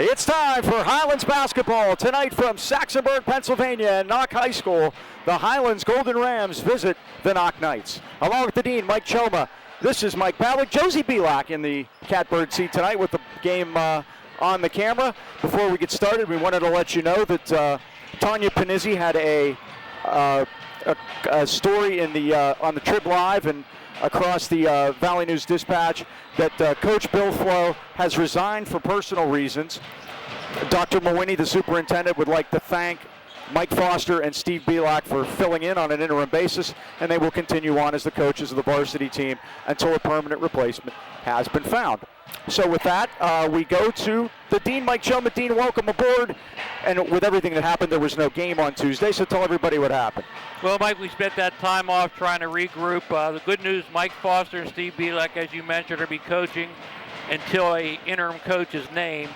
It's time for Highlands basketball tonight from Saxonburg, Pennsylvania, and Knoch High School. The Highlands Golden Rams visit the Knoch Knights. Along with the dean, Mike Choma, this is Mike Pavlik. Josie Belak in the catbird seat tonight with the game on the camera. Before we get started, we wanted to let you know that Tanya Panizzi had a story in the on the Trib Live and across the Valley News Dispatch that Coach Bill Flo has resigned for personal reasons. Dr. Mawini, the superintendent, would like to thank Mike Foster and Steve Belak for filling in on an interim basis, and they will continue on as the coaches of the varsity team until a permanent replacement has been found. So with that, we go to the Dean, Mike Choma. Dean, welcome aboard. And with everything that happened, there was no game on Tuesday, so tell everybody what happened. Well, Mike, we spent that time off trying to regroup. The good news, Mike Foster and Steve Belak, as you mentioned, are be coaching until an interim coach is named.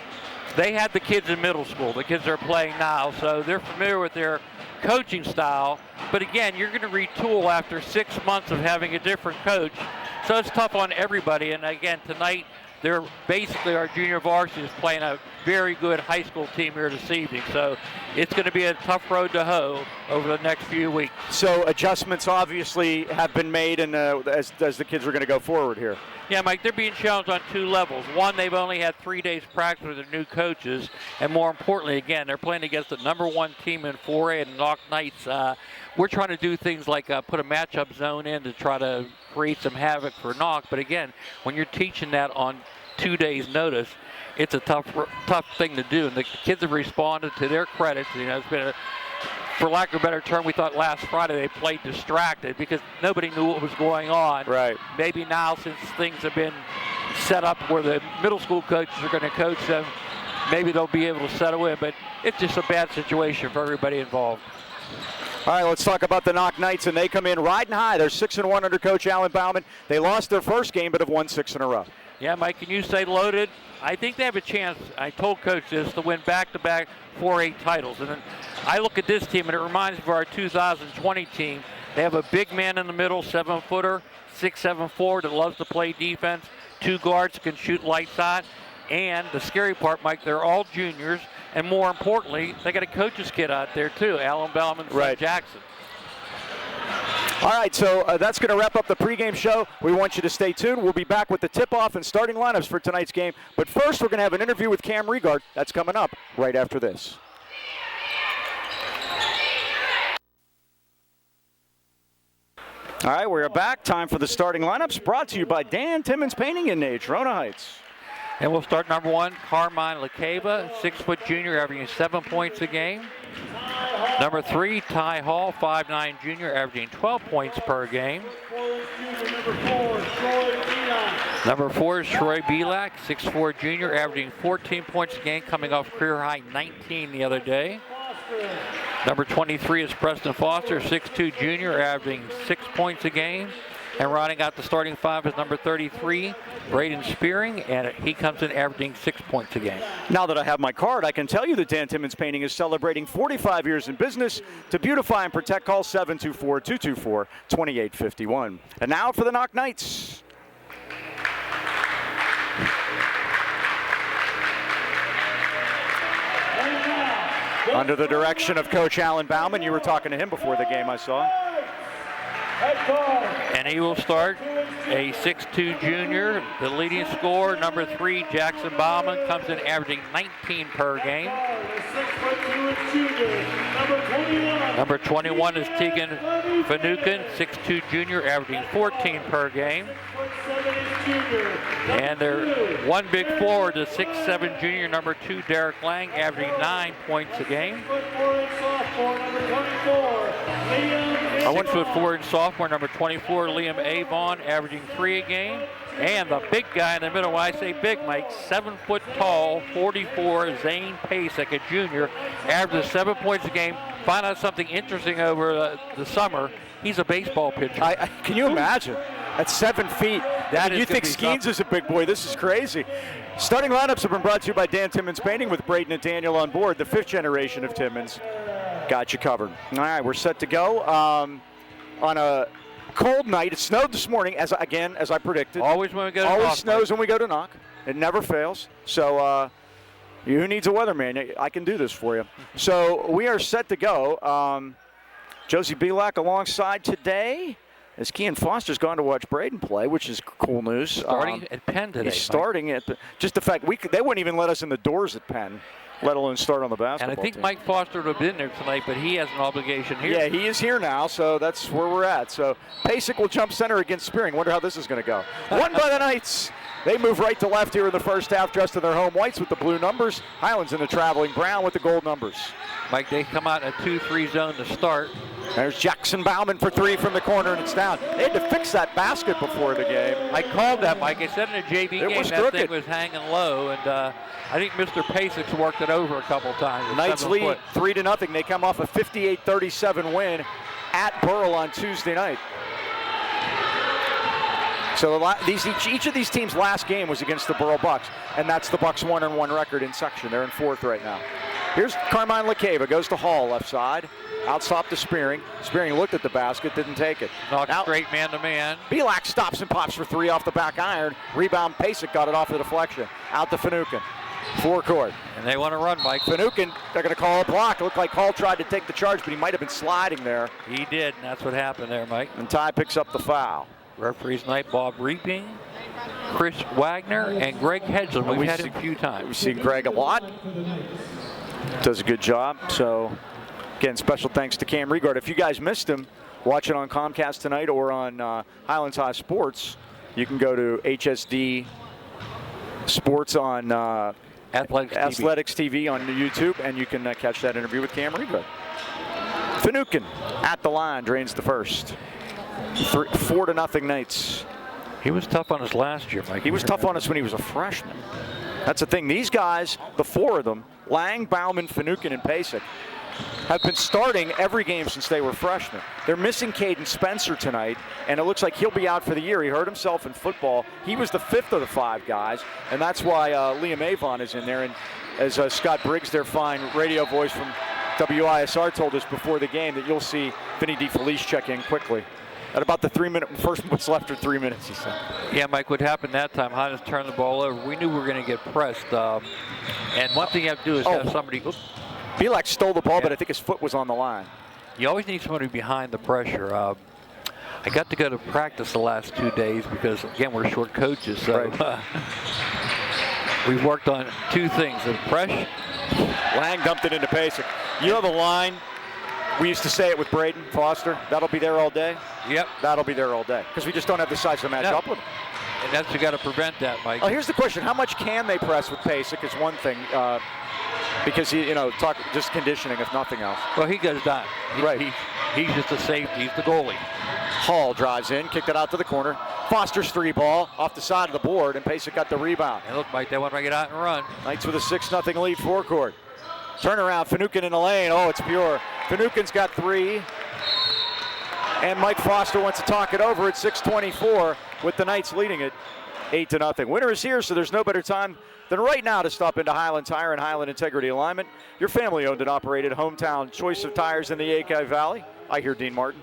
They had the kids in middle school. The kids are playing now, so they're familiar with their coaching style. But again, you're going to retool after 6 months of having a different coach. So it's tough on everybody. And again, tonight, they're basically our junior varsity is playing a very good high school team here this evening. So it's going to be a tough road to hoe over the next few weeks. So adjustments obviously have been made, and as the kids are going to go forward here. Yeah, Mike, they're being challenged on two levels. One, they've only had 3 days practice with their new coaches, and more importantly, again, they're playing against the #1 team in 4A and Knoch Knights. We're trying to do things like put a matchup zone in to try to create some havoc for Knoch. But again, when you're teaching that on 2 days' notice, it's a tough thing to do. And the kids have responded to their credit. You know, it's been for lack of a better term, we thought last Friday they played distracted because nobody knew what was going on. Right. Maybe now, since things have been set up where the middle school coaches are going to coach them, maybe they'll be able to settle in. But it's just a bad situation for everybody involved. All right, let's talk about the Knoch Knights, and they come in riding high. They're 6-1 under Coach Alan Bauman. They lost their first game, but have won 6 in a row. Yeah, Mike, can you say loaded? I think they have a chance, I told Coach this, to win back-to-back 4A titles. And then I look at this team, and it reminds me of our 2020 team. They have a big man in the middle, 7-footer, 6'7" forward that loves to play defense. 2 guards can shoot lights out. And the scary part, Mike, they're all juniors. And more importantly, they got a coach's kid out there, too, Alan Bauman's son, Jackson. All right, so that's going to wrap up the pregame show. We want you to stay tuned. We'll be back with the tip-off and starting lineups for tonight's game. But first, we're going to have an interview with Cam Regard. That's coming up right after this. All right, we're back. Time for the starting lineups, brought to you by Dan Timmons Painting in Natrona Heights. And we'll start #1, Carmine LaCava, 6-foot junior, averaging 7 points a game. #3, Ty Hall, 5'9" junior, averaging 12 points per game. #4 is Troy Belak, 6'4" junior, averaging 14 points a game, coming off career high 19 the other day. #23 is Preston Foster, 6'2" junior, averaging 6 points a game. And rounding out the starting 5 is #33, Braden Spearing, and he comes in averaging 6 points a game. Now that I have my card, I can tell you that Dan Timmons Painting is celebrating 45 years in business. To beautify and protect, call 724-224-2851. And now for the Knoch Knights. Under the direction of Coach Alan Bauman, you were talking to him before the game, I saw. And he will start a 6'2" junior, the leading scorer, #3, Jackson Bauman, comes in averaging 19 per game. #21 is Tegan Fanukin, 6'2" junior, averaging 14 per game. And their one big forward is 6'7" junior, #2, Derek Lang, averaging 9 points a game. 6'4" sophomore, #24, Liam Avon, averaging 3 a game. And the big guy in the middle, when I say big, Mike, 7 foot tall, 44, Zane Pasek, a junior, averages 7 points a game. Find out something interesting over the summer. He's a baseball pitcher. Can you imagine? At 7 feet. You think Skeens is a big boy. This is crazy. Starting lineups have been brought to you by Dan Timmons Painting with Braden and Daniel on board, the 5th generation of Timmons. Got you covered. All right, we're set to go. On a cold night, it snowed this morning, as I predicted. Always when we go to Knoch. Always snows when we go to Knoch. It never fails. So Who needs a weatherman? I can do this for you. So we are set to go. Josie Belak alongside today. As Kean Foster's gone to watch Braden play, which is cool news. Starting at Penn today. He's starting at just the fact they wouldn't even let us in the doors at Penn, let alone start on the basketball And I think team. Mike Foster would have been there tonight, but he has an obligation here. Yeah, he is here now, so that's where we're at. So Pacek will jump center against Spearing. Wonder how this is going to go. Won by the Knights. They move right to left here in the first half, dressed in their home whites with the blue numbers. Highlands in the traveling brown with the gold numbers. Mike, they come out in a 2-3 zone to start. There's Jackson Bauman for three from the corner, and it's down. They had to fix that basket before the game. I called that, Mike. I said in a JV game was that crooked. thing was hanging low, and I think Mr. Pacek's worked it over a couple times. Knights lead 3-0. They come off a 58-37 win at Burrell on Tuesday night. So each of these teams' last game was against the Burrell Bucks, and that's the Bucks 1-1 record in section. They're in fourth right now. Here's Carmine LaCava, goes to Hall left side. Outstop to Spearing. Spearing looked at the basket, didn't take it. Knoch straight man-to-man. Belak stops and pops for three off the back iron. Rebound, Pacek got it off the deflection. Out to Finucane. Forecourt. And they want to run, Mike. Finucane, they're going to call a block. It looked like Hall tried to take the charge, but he might have been sliding there. He did, and that's what happened there, Mike. And Ty picks up the foul. Referees tonight, Bob Reaping, Chris Wagner, and Greg Hedgeland. We've had him a few times. We've seen Greg a lot. Does a good job. So, again, special thanks to Cam Regard. If you guys missed him, watch it on Comcast tonight or on Highlands High Sports. You can go to HSD Sports on Athletics TV on YouTube, and you can catch that interview with Cam Regard. Finucane at the line, drains the first. 4-0 Knights. He was tough on us last year, Mike. He was tough on us when he was a freshman. That's the thing. These guys, the four of them, Lang, Bauman, Finucane, and Pacek, have been starting every game since they were freshmen. They're missing Caden Spencer tonight, and it looks like he'll be out for the year. He hurt himself in football. He was the fifth of the five guys, and that's why Liam Avon is in there. And as Scott Briggs, their fine radio voice from WISR, told us before the game, that you'll see Vinny DeFelice check in quickly. At about the first what's left of 3 minutes, he said. Yeah, Mike, what happened that time, Highlands turned the ball over. We knew we were going to get pressed. And one thing you have to do is have somebody. Belak stole the ball, but I think his foot was on the line. You always need somebody behind the pressure. I got to go to practice the last 2 days because, again, we're short coaches. So right. We've worked on two things. The pressure. Lang dumped it into Pacek. You know the line? We used to say it with Braden Foster. That'll be there all day. Yep. That'll be there all day. Because we just don't have the size to match up with them. And that's, you got to prevent that, Mike. Oh, here's the question. How much can they press with Pacek is one thing. Because, talk just conditioning, if nothing else. Well, he goes down. He's just a safety. He's the goalie. Hall drives in, kicked it out to the corner. Foster's three ball off the side of the board, and Pacek got the rebound. And look, Mike, they want to get out and run. Knights with a 6-0 lead forecourt. Turnaround, Finucane in the lane. Oh, it's pure. Finucane's got three. And Mike Foster wants to talk it over at 6:24 with the Knights leading it 8-0. Winter is here, so there's no better time than right now to stop into Highland Tire and Highland Integrity Alignment, your family-owned and operated hometown choice of tires in the Yaqui Valley. I hear Dean Martin.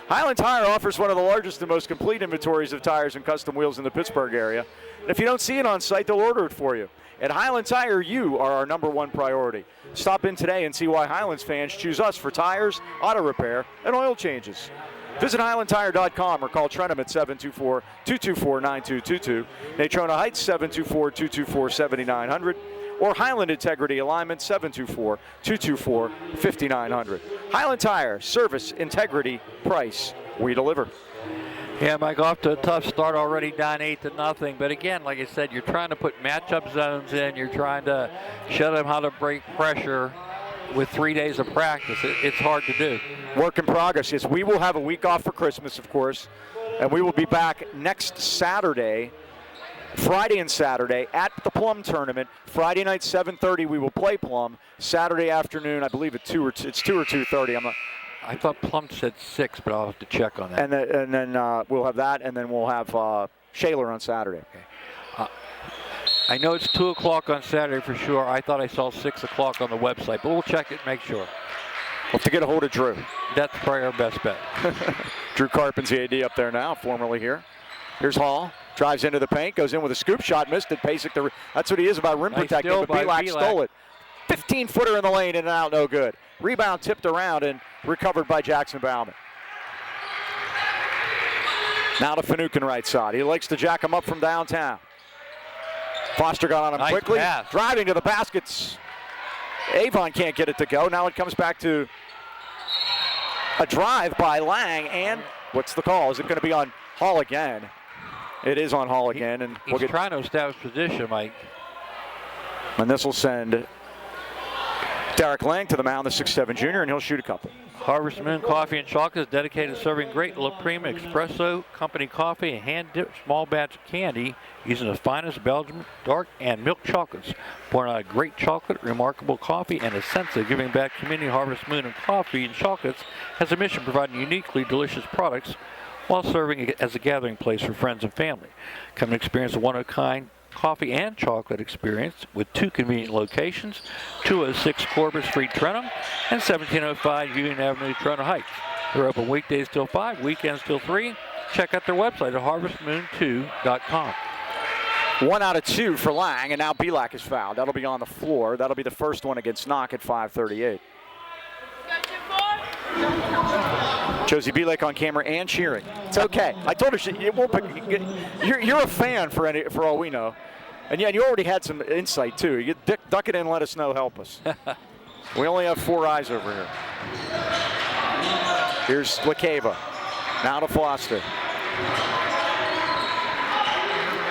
Highland Tire offers one of the largest and most complete inventories of tires and custom wheels in the Pittsburgh area. And if you don't see it on site, they'll order it for you. At Highland Tire, you are our #1 priority. Stop in today and see why Highlands fans choose us for tires, auto repair, and oil changes. Visit HighlandTire.com or call Trentham at 724-224-9222, Natrona Heights 724-224-7900, or Highland Integrity Alignment 724-224-5900. Highland Tire, service, integrity, price, we deliver. Yeah, Mike, off to a tough start already, down 8-0. But again, like I said, you're trying to put matchup zones in. You're trying to show them how to break pressure with 3 days of practice. It's hard to do. Work in progress. Yes, we will have a week off for Christmas, of course, and we will be back next Saturday, Friday and Saturday, at the Plum Tournament. Friday night, 7:30, we will play Plum. Saturday afternoon, I believe it's 2 or 2:30. I thought Plum said 6, but I'll have to check on that. And then we'll have that, and then we'll have Shaler on Saturday. Okay. I know it's 2 o'clock on Saturday for sure. I thought I saw 6 o'clock on the website, but we'll check it and make sure. We'll have to get a hold of Drew. That's probably our best bet. Drew Carpin's the AD up there now, formerly here. Here's Hall. Drives into the paint, goes in with a scoop shot, missed it. Pacek, that's what he is about rim Nice protecting, steal but by Pavlik stole it. 15-footer in the lane, in and out, no good. Rebound tipped around and recovered by Jackson Bauman. Now to Finucane right side. He likes to jack him up from downtown. Foster got on him Nice quickly. pass. Driving to the baskets. Avon can't get it to go. Now it comes back to a drive by Lang, and what's the call? Is it going to be on Hall again? It is on Hall again, and He's trying to establish position, Mike. And this will send Derek Lang to the mound, the 6'7" junior, and he'll shoot a couple. Harvest Moon Coffee and Chocolate is dedicated to serving great La Prima Espresso Company coffee and hand-dipped small batch candy using the finest Belgian dark and milk chocolates. Born out of great chocolate, remarkable coffee, and a sense of giving back community. Harvest Moon and Coffee and Chocolates has a mission providing uniquely delicious products while serving as a gathering place for friends and family. Come and experience a one-of-a-kind coffee and chocolate experience with 2 convenient locations, 206 Corbett Street, Trenton, and 1705 Union Avenue, Trenton Heights. They're open weekdays till 5, weekends till 3. Check out their website at harvestmoon2.com. 1 out of 2 for Lang, and now Pavlik is fouled. That'll be on the floor. That'll be the first one against Knoch at 5:38. Josie Pavlik on camera and cheering. It's okay. I told her it won't. You're a fan for all we know, and yeah, you already had some insight too. You duck it in, and let us know. Help us. We only have 4 eyes over here. Here's LaCava. Now to Foster.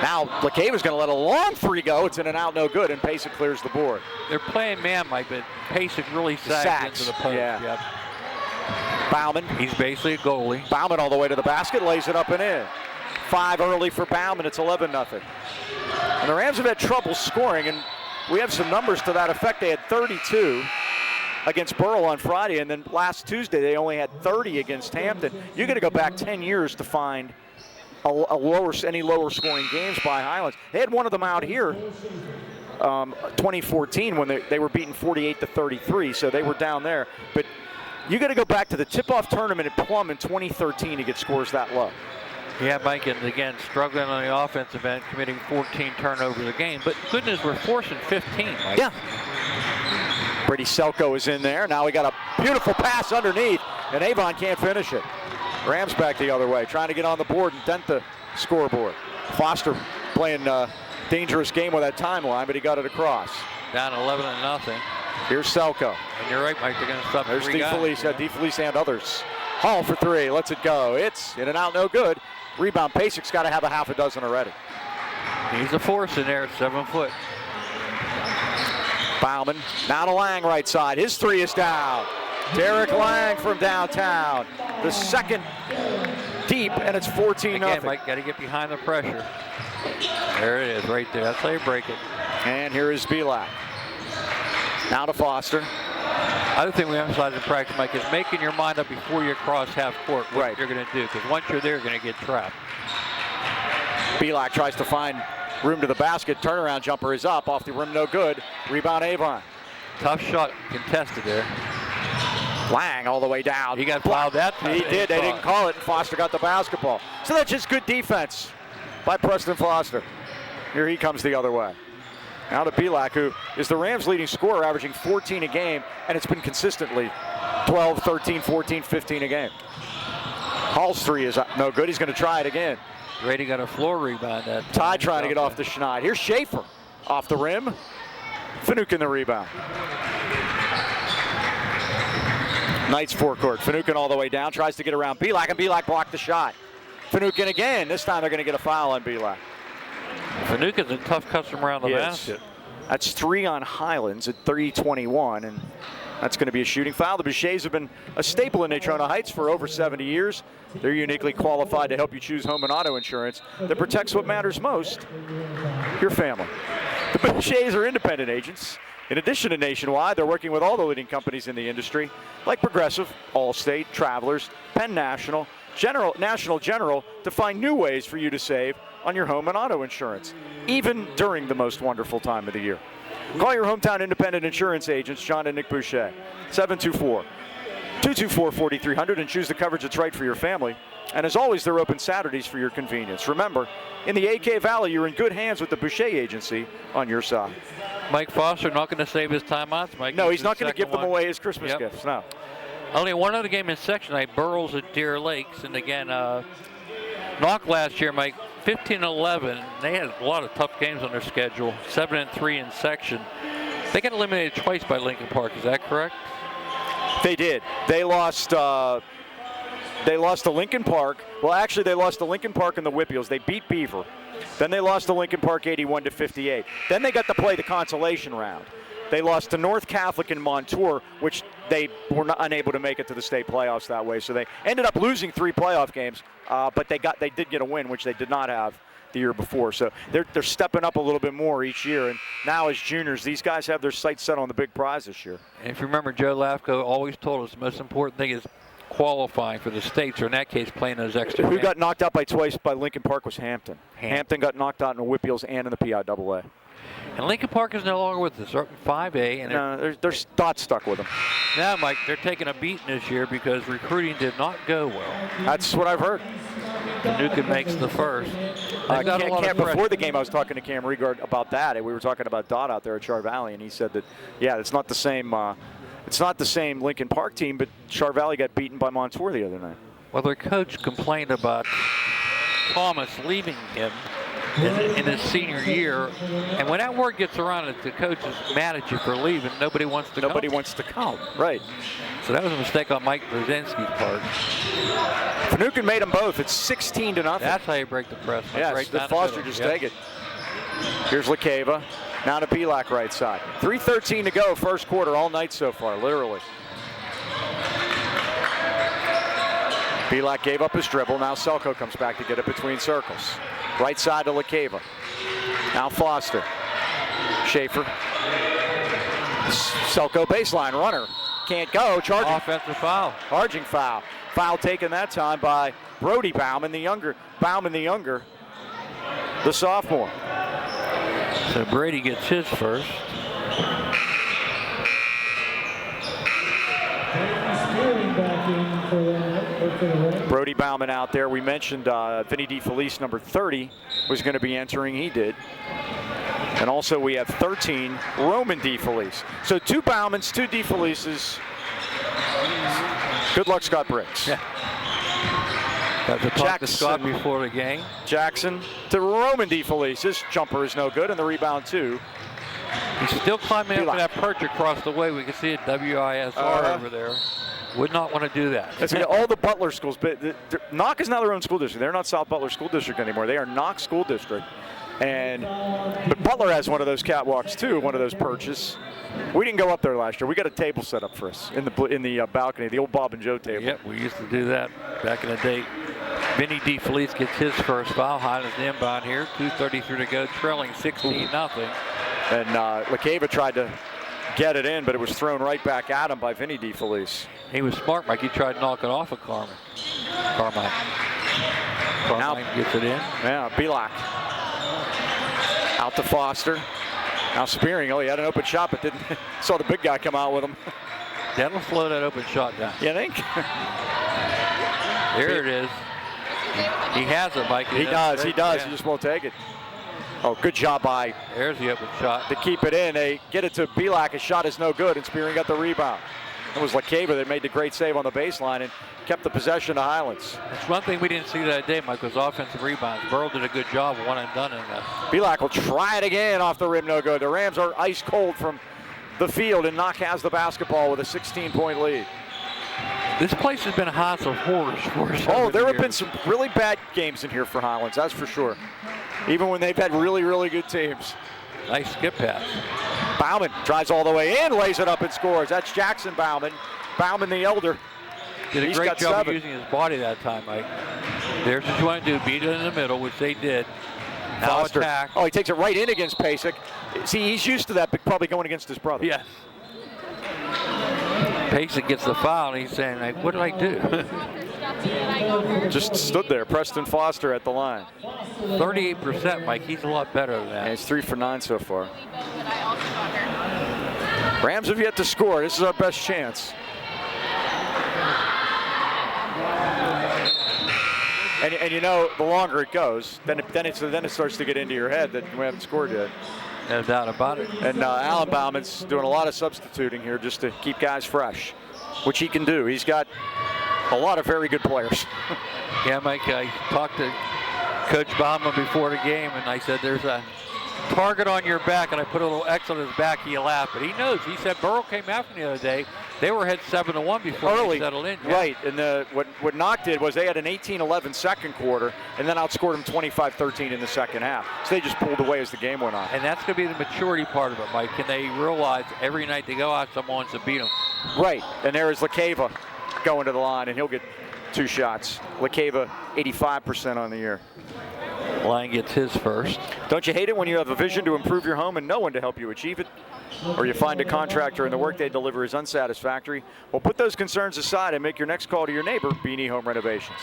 Now LaCava's going to let a long 3 go. It's in and out, no good, and Pacek clears the board. They're playing man, Mike, but Pacek really sagged into the post. Yeah. Yep. Bauman. He's basically a goalie. Bauman all the way to the basket, lays it up and in. 5 early for Bauman. It's 11-0. And the Rams have had trouble scoring, and we have some numbers to that effect. They had 32 against Burrell on Friday, and then last Tuesday they only had 30 against Hampton. You're going to go back 10 years to find any lower scoring games by Highlands. They had one of them out here, 2014, when they were beaten 48-33, so they were down there. But you got to go back to the tip-off tournament at Plum in 2013 to get scores that low. Yeah, Mike, and again, struggling on the offensive end, committing 14 turnovers a game. But good news, we're forcing 15, Mike. Yeah. Brady Selko is in there. Now we got a beautiful pass underneath, and Avon can't finish it. Rams back the other way, trying to get on the board and dent the scoreboard. Foster playing a dangerous game with that timeline, but he got it across. Down 11-0. Here's Selko. And you're right, Mike, they're going to stop. There's DeFelice and others. Hall for 3, lets it go. It's in and out, no good. Rebound, Pacek's got to have a half a dozen already. He's a force in there at 7 foot. Bauman, now to Lang right side. His 3 is down. Derek Lang from downtown. The second deep, and it's 14-0. Again, Mike, got to get behind the pressure. There it is, right there. That's how you break it. And here is Pavlik. Now to Foster. Other thing we emphasize in practice, Mike, is making your mind up before you cross half court what you're going to do, because once you're there, you're going to get trapped. Pavlik tries to find room to the basket. Turnaround jumper is up, off the rim, no good. Rebound, Avon. Tough shot contested there. Lang all the way down. He got fouled that time. He did. They didn't call it, and Foster got the basketball. So that's just good defense by Preston Foster. Here he comes the other way. Now to Pavlik, who is the Rams' leading scorer, averaging 14 a game, and it's been consistently 12, 13, 14, 15 a game. Hall's 3 is no good. He's going to try it again. Grady got a floor rebound. Ty trying to get off the schneid. Here's Schaefer off the rim. Finucane the rebound. Knights forecourt. Finucane all the way down, tries to get around Pavlik, and Pavlik blocked the shot. Finucane again. This time they're going to get a foul on Pavlik. Finucane's a tough customer around the basket. That's 3 on Highlands at 3:21, and that's going to be a shooting foul. The Bouchers have been a staple in Natrona Heights for over 70 years. They're uniquely qualified to help you choose home and auto insurance that protects what matters most, your family. The Bouchers are independent agents. In addition to Nationwide, they're working with all the leading companies in the industry, like Progressive, Allstate, Travelers, Penn National, National General, to find new ways for you to save on your home and auto insurance, even during the most wonderful time of the year. Call your hometown independent insurance agents, John and Nick Boucher, 724-224-4300, and choose the coverage that's right for your family And as always, they're open Saturdays for your convenience. Remember, in the AK Valley, you're in good hands with the Boucher Agency on your side. Mike Foster not going to save his timeouts. No, he's not going to give them away as Christmas gifts. No. Only one other game in section A, Burroughs at Deer Lakes. And again, Knoch last year, Mike, 15-11. They had a lot of tough games on their schedule. 7-3 in section. They got eliminated twice by Lincoln Park. Is that correct? They did. They lost. They lost to Lincoln Park. Well, actually, they lost to Lincoln Park and the Whippeals. They beat Beaver. Then they lost to Lincoln Park 81-58. Then they got to play the consolation round. They lost to North Catholic and Montour, which they were not unable to make it to the state playoffs that way. So they ended up losing 3 playoff games, but they did get a win, which they did not have the year before. So they're stepping up a little bit more each year. And now as juniors, these guys have their sights set on the big prize this year. And if you remember, Joe Lafko always told us the most important thing is qualifying for the states, or in that case, playing those extra Who games. got knocked out by twice by Lincoln Park was Hampton. Hampton got knocked out in the Whippeals and in the PIAA. And Lincoln Park is no longer with us. They're in 5A. And they're Dot stuck with them. Now, Mike, they're taking a beating this year because recruiting did not go well. That's what I've heard. Nukin makes the first. Before the game, I was talking to Cam Regard about that, and we were talking about Dot out there at Char Valley, and he said that, yeah, it's not the same. It's not the same Lincoln Park team, but Char Valley got beaten by Montour the other night. Well, their coach complained about Thomas leaving him in his senior year, and when that word gets around that the coach is mad at you for leaving, nobody wants to come. Right. So that was a mistake on Mike Brzezinski's part. Finucane made them both. It's 16-0. That's how you break the press. Yes, right the Foster just take it. Here's LaCava. Now to Pavlik right side. 3:13 to go, first quarter, all night so far, literally. Pavlik gave up his dribble. Now Selko comes back to get it between circles. Right side to LaCava. Now Foster. Schaefer. Selko baseline runner. Can't go. Charging. Offensive foul. Charging foul. Foul taken that time by Brody Bauman, the younger. The sophomore. So Brady gets his first. Brody Bauman out there. We mentioned Vinny DeFelice, number 30, was going to be entering. He did. And also we have 13, Roman DeFelice. So 2 Baumans, 2 DeFelices. Good luck, Scott Briggs. Yeah. Got to talk to Scott before the game. Jackson to Roman DeFelice. His jumper is no good, and the rebound too. He's still climbing up that perch across the way. We can see it, WISR over there. Would not want to do that. That's all the Butler schools. But Knoch is now their own school district. They're not South Butler School District anymore. They are Knoch School District. But Butler has one of those catwalks too, one of those perches. We didn't go up there last year. We got a table set up for us in the balcony, the old Bob and Joe table. Yep, we used to do that back in the day. Vinny DeFelice gets his first foul. Highlands inbound here. 2:33 to go, trailing 16-0. And LaCava tried to get it in, but it was thrown right back at him by Vinny DeFelice. He was smart, Mike. He tried to knock it off of Carmine. Carmine gets it in. Yeah, Pavlik. Out to Foster. Now Spearing. Oh, he had an open shot, but didn't. Saw the big guy come out with him. That'll slow that open shot down. You think? There it is. He has it, Mike. He does. Yeah. He just won't take it. Oh, good job by. There's the open shot. To keep it in. They get it to Pavlik. His shot is no good, and Spearing got the rebound. It was LaCava that made the great save on the baseline and kept the possession to Highlands. That's one thing we didn't see that day, Mike, was offensive rebounds. Burrow did a good job, one and done in that. Pavlik will try it again off the rim, no good. The Rams are ice cold from the field, and Knoch has the basketball with a 16-point lead. This place has been a house of horrors for us. Oh, there have been some really bad games in here for Highlands, that's for sure. Even when they've had really, really good teams. Nice skip pass. Bauman drives all the way in, lays it up and scores. That's Jackson Bauman. Bauman the elder. Did a great job of using his body that time, Mike. There's what you want to do, beat it in the middle, which they did. Now Foster. Attack. Oh, he takes it right in against Pasek. See, he's used to that, but probably going against his brother. Yes. Pasek gets the foul, and he's saying, like, what did I do? Just stood there, Preston Foster at the line. 38%, Mike. He's a lot better than that. And he's 3 for 9 so far. Rams have yet to score. This is our best chance. And you know, the longer it goes, then it starts to get into your head that we haven't scored yet. No doubt about it. And Alan Bauman's doing a lot of substituting here just to keep guys fresh, which he can do. He's got a lot of very good players. Yeah, Mike, I talked to Coach Bauman before the game, and I said, there's a target on your back, and I put a little X on his back. He laughed, but he knows. He said Burrow came after the other day. They were ahead 7-1 before they settled in. Yeah. Right, and what Knoch did was they had an 18-11 second quarter, and then outscored them 25-13 in the second half. So they just pulled away as the game went on. And that's going to be the maturity part of it, Mike. Can they realize every night they go out, someone wants to beat them? Right, and there is LaCava going to the line, and he'll get 2 shots. LaCava, 85% on the year. Lang gets his first. Don't you hate it when you have a vision to improve your home and no one to help you achieve it? Or you find a contractor and the work they deliver is unsatisfactory? Well, put those concerns aside and make your next call to your neighbor, Beanie Home Renovations.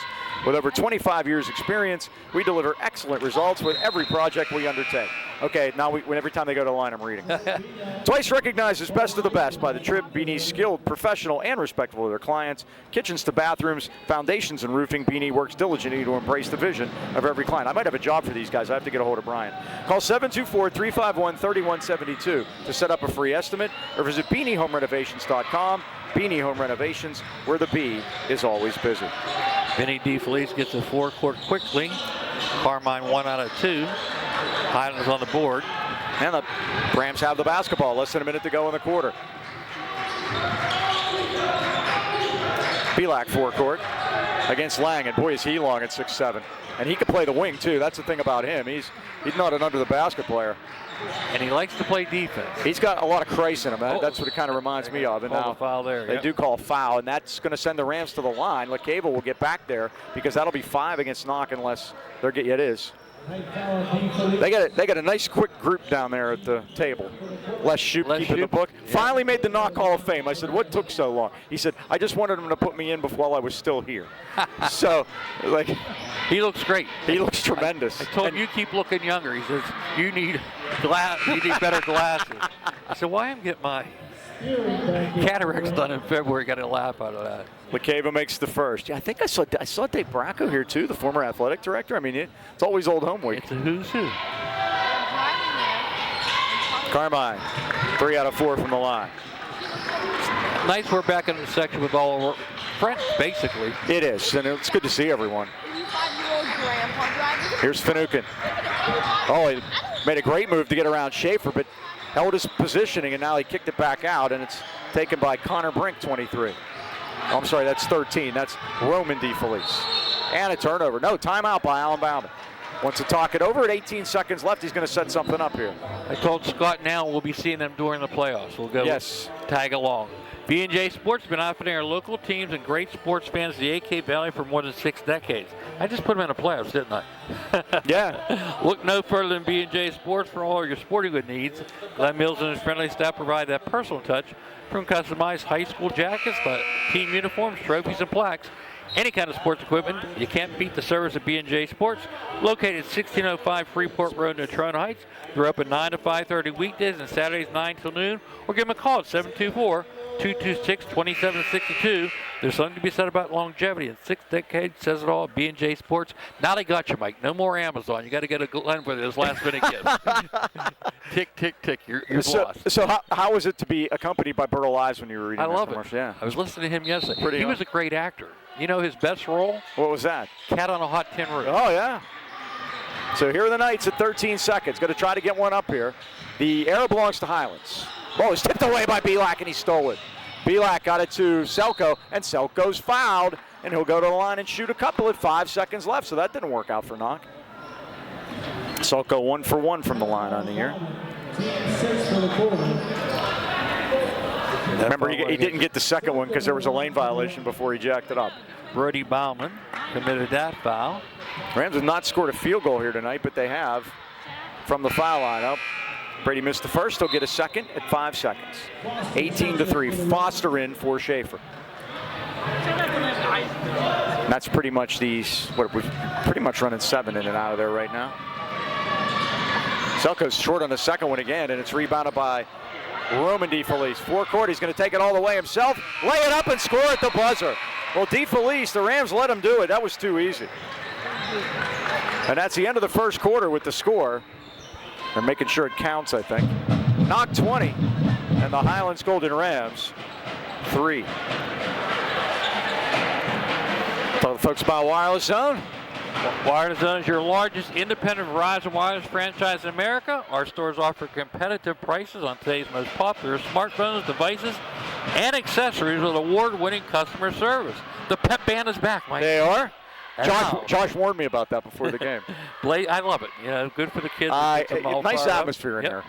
With over 25 years experience, we deliver excellent results with every project we undertake. Okay, now every time they go to the line, I'm reading. Twice recognized as best of the best by the Trib, Beanie's skilled, professional, and respectful of their clients. Kitchens to bathrooms, foundations and roofing, Beanie works diligently to embrace the vision of every client. I might have a job for these guys. I have to get a hold of Brian. Call 724-351-3172 to set up a free estimate, or visit BeanieHomeRenovations.com. Beanie Home Renovations, where the bee is always busy. Vinny DeFelice gets a forecourt quickly. Carmine 1 out of 2. Highlands on the board. And the Rams have the basketball. Less than a minute to go in the quarter. Pavlik forecourt against Lang, and boy is he long at 6'7". And he can play the wing too. That's the thing about him. He's not an under the basket player. And he likes to play defense. He's got a lot of Christ in him. That's what it kind of reminds me of. And now foul there. They do call a foul, and that's going to send the Rams to the line. LaCava will get back there because that'll be 5 against Knoch unless it is. They got a nice quick group down there at the table. Les Shoup keeping the book. Yeah. Finally made the Knoch Hall of Fame. I said, what took so long? He said, I just wanted him to put me in while I was still here. So, he looks great. He looks tremendous. I told him, you keep looking younger. He says, you need better glasses. I said, why am I getting my cataracts done in February? Got a laugh out of that. LaCava makes the first. Yeah, I think I saw Dave Bracco here too, the former athletic director. I mean, it's always old home week. It's a who's who. Carmine, 3 out of 4 from the line. Nice we're back in the section with all our friends, basically. It is, and it's good to see everyone. Here's Finucane. Oh, he made a great move to get around Schaefer, but held his positioning, and now he kicked it back out, and it's taken by Connor Brink, 23. Oh, I'm sorry, that's 13. That's Roman DeFelice. And a turnover. No, timeout by Alan Bauman. Wants to talk it over at 18 seconds left. He's going to set something up here. I told Scott now we'll be seeing them during the playoffs. We'll go tag along. B&J Sports been outfitting our local teams and great sports fans of the AK Valley for more than 6 decades. I just put them in the playoffs, didn't I? Yeah. Look no further than B&J Sports for all your sporting good needs. Glenn Mills and his friendly staff provide that personal touch, from customized high school jackets to team uniforms, trophies, and plaques. Any kind of sports equipment, you can't beat the service of B&J Sports. Located 1605 Freeport Road in Natrona Heights. They're open 9 to 5:30 weekdays and Saturdays 9 till noon. Or give them a call at 724-226-2762. There's something to be said about longevity. In 6 decades, says it all at B&J Sports. Now they got you, Mike. No more Amazon. You got to get a Glenn for this last-minute gift. Tick, tick, tick. You're lost. So how was it to be accompanied by Burl Ives when you were reading I love it. Yeah. I was listening to him yesterday. He was a great actor. You know his best role? What was that? Cat on a Hot Tin Roof. Oh, yeah. So here are the Knights at 13 seconds. Going to try to get one up here. The arrow belongs to Highlands. Ball is tipped away by Pavlik, and he stole it. Pavlik got it to Selko, and Selko's fouled, and he'll go to the line and shoot a couple at 5 seconds left, so that didn't work out for Knoch. Selko 1 for 1 from the line on the year. Remember, he didn't get the second one because there was a lane violation before he jacked it up. Brody Bauman committed that foul. Rams have not scored a field goal here tonight, but they have from the foul line up. Brady missed the first. He'll get a second at 5 seconds. 18-3. Foster in for Schaefer. And that's pretty much we're pretty much running 7 in and out of there right now. Selko's short on the second one again, and it's rebounded by Roman DeFelice. Forecourt, he's going to take it all the way himself, lay it up and score at the buzzer. Well, DeFelice, the Rams let him do it. That was too easy. And that's the end of the first quarter with the score. They're making sure it counts, I think. Knoch 20, and the Highlands Golden Rams 3. Tell the folks about Wireless Zone. Wireless Zone is your largest independent Verizon wireless franchise in America. Our stores offer competitive prices on today's most popular smartphones, devices, and accessories with award-winning customer service. The pep band is back, Mike. They are? Josh warned me about that before the game. I love it. You know, good for the kids. Nice atmosphere in there.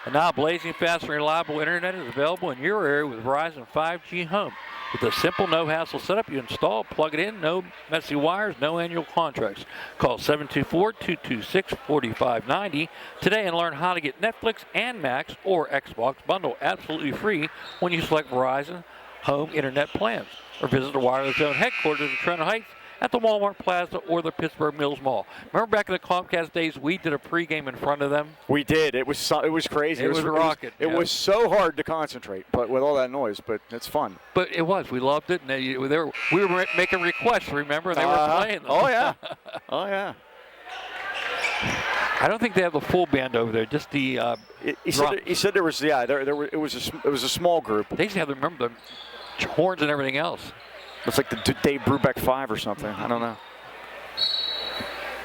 And now blazing fast and reliable internet is available in your area with Verizon 5G Home. With a simple, no-hassle setup, you install, plug it in, no messy wires, no annual contracts. Call 724-226-4590 today and learn how to get Netflix and Max or Xbox bundle absolutely free when you select Verizon Home Internet plans. Or visit the Wireless Zone headquarters in Trenton Heights at the Walmart Plaza or the Pittsburgh Mills Mall. Remember back in the Comcast days, we did a pregame in front of them? We did. It was crazy. It was rocking. It was so hard to concentrate, but with all that noise. But it's fun. But it was. We loved it. And we were making requests, remember? And they were playing them. Oh, yeah. Oh, yeah. I don't think they have the full band over there. Just the. He said there was. Yeah, it was a small group. They used to have remember the horns and everything else. It's like the Dave Brubeck 5 or something. I don't know.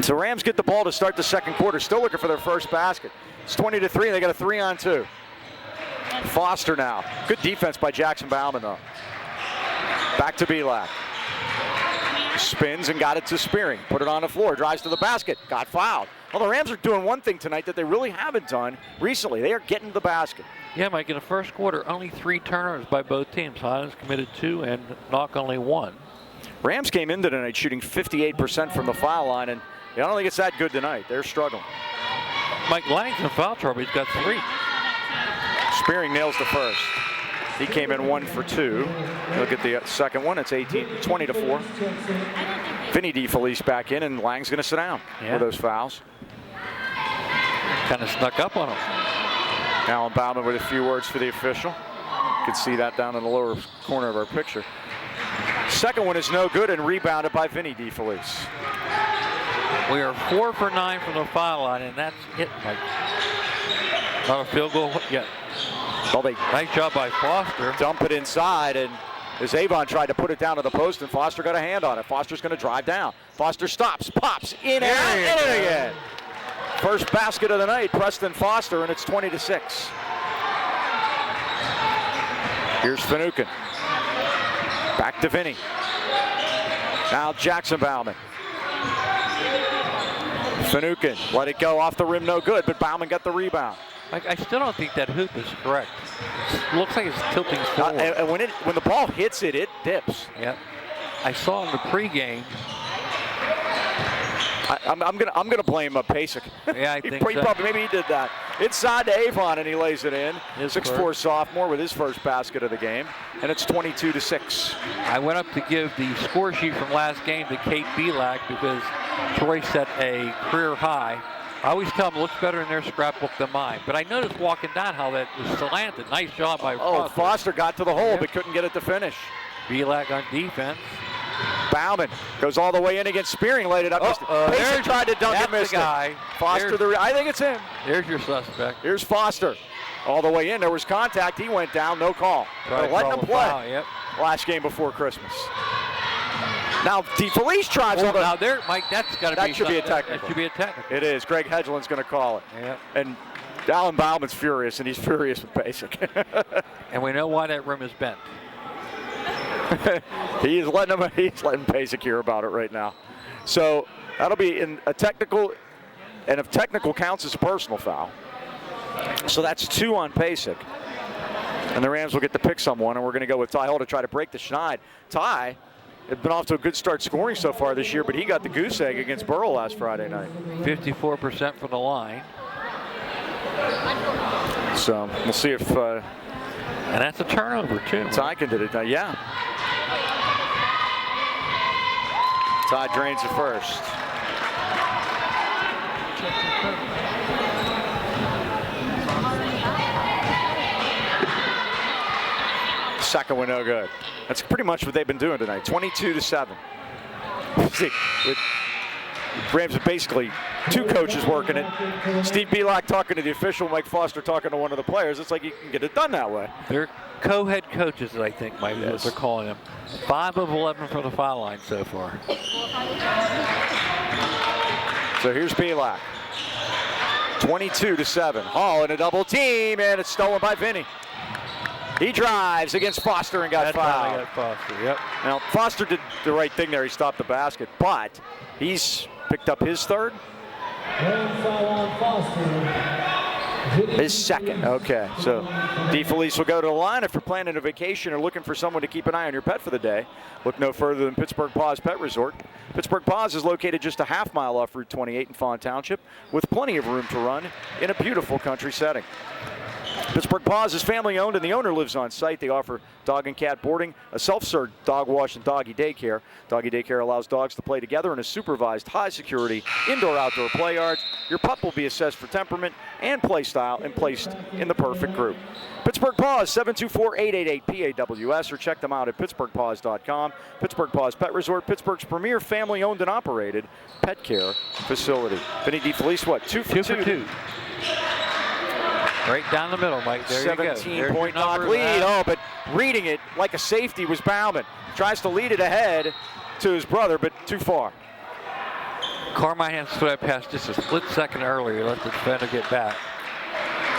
So Rams get the ball to start the second quarter. Still looking for their first basket. It's 20-3. They got a 3-on-2. Foster now. Good defense by Jackson Bauman, though. Back to Pavlik. Spins and got it to Spearing. Put it on the floor. Drives to the basket. Got fouled. Well, the Rams are doing one thing tonight that they really haven't done recently. They are getting to the basket. Yeah, Mike, in the first quarter, only 3 turnovers by both teams. Highlands committed 2 and Knoch only 1. Rams came into tonight shooting 58% from the foul line, and I don't think it's that good tonight. They're struggling. Mike Lang's in foul trouble. He's got 3. Spearing nails the first. He came in 1 for 2. Look at the second one. It's 20-4. Vinny DeFelice back in, and Lang's going to sit down with those fouls. Kind of snuck up on him. Alan Bauman with a few words for the official. You can see that down in the lower corner of our picture. Second one is no good and rebounded by Vinny DeFelice. We are 4 for 9 from the foul line, and that's it, Mike. Not a field goal yet. Well, nice job by Foster. Dump it inside, and as Avon tried to put it down to the post, and Foster got a hand on it. Foster's going to drive down. Foster stops, pops, in and out, in it again. First basket of the night, Preston Foster, and it's 20-6. Here's Finucane. Back to Vinny. Now Jackson Bauman. Finucane let it go off the rim, no good, but Bauman got the rebound. I still don't think that hoop is correct. It looks like it's tilting forward. And when the ball hits it, it dips. Yep. I saw in the pregame. I'm gonna blame Pasek. Yeah, I think so. Probably, maybe he did that. Inside to Avon, and he lays it in. 6'4" sophomore with his first basket of the game, and it's 22-6. I went up to give the score sheet from last game to Kate Pavlik because Troy set a career high. I always tell them it looks better in their scrapbook than mine. But I noticed walking down how that was slanted. Nice job by Foster. Foster got to the hole but couldn't get it to finish. Pavlik on defense. Bauman goes all the way in against Spearing, laid it up. Pasek tried to dunk it, missed it. Foster, I think it's him. There's your suspect. Here's Foster. All the way in. There was contact. He went down. No call. Letting him play. Foul, yep. Last game before Christmas. Now, DeFelice tries. Now there, Mike, that should be a technical. That should be a technical. It is. Greg Hedgeland's going to call it. Yep. And Alan Bauman's furious, and he's furious with Pasek. And we know why that rim is bent. He's letting Pasek hear about it right now. So that'll be in a technical, and if technical counts as a personal foul. So that's 2 on Pasek. And the Rams will get to pick someone, and we're going to go with Ty Hall to try to break the schneid. Ty had been off to a good start scoring so far this year, but he got the goose egg against Burrow last Friday night. 54% from the line. So we'll see if... and that's a turnover, too. Ty can did it. Yeah. Ty drains it first. Second one no good. That's pretty much what they've been doing tonight. 22-7. See, Rams are basically two coaches working it. Steve Belak talking to the official, Mike Foster talking to one of the players. It's like you can get it done that way. They're co-head coaches, I think, Mike, is what they're calling them. 5 of 11 from the foul line so far. So here's Belak. 22-7. Hall in a double team, and it's stolen by Vinny. He drives against Foster and got fouled. Got Foster, yep. Now, Foster did the right thing there. He stopped the basket, but he's picked up his third. His second. Okay, so DeFelice will go to the line. If you're planning a vacation or looking for someone to keep an eye on your pet for the day, look no further than Pittsburgh Paws Pet Resort. Pittsburgh Paws is located just a half-mile off Route 28 in Fawn Township with plenty of room to run in a beautiful country setting. Pittsburgh Paws is family owned and the owner lives on site. They offer dog and cat boarding, a self-serve dog wash, and doggy daycare. Doggy daycare allows dogs to play together in a supervised, high-security, indoor-outdoor play yard. Your pup will be assessed for temperament and play style and placed in the perfect group. Pittsburgh Paws, 724-888-PAWS, or check them out at pittsburghpaws.com. Pittsburgh Paws Pet Resort, Pittsburgh's premier family-owned and operated pet care facility. Vinny DeFelice, what, 2 for 2? Right down the middle, Mike. There you go. 17-point Knoch lead. Oh, but reading it like a safety was Bauman. Tries to lead it ahead to his brother, but too far. Carmine has to throw that pass just a split second earlier. Let the defender get back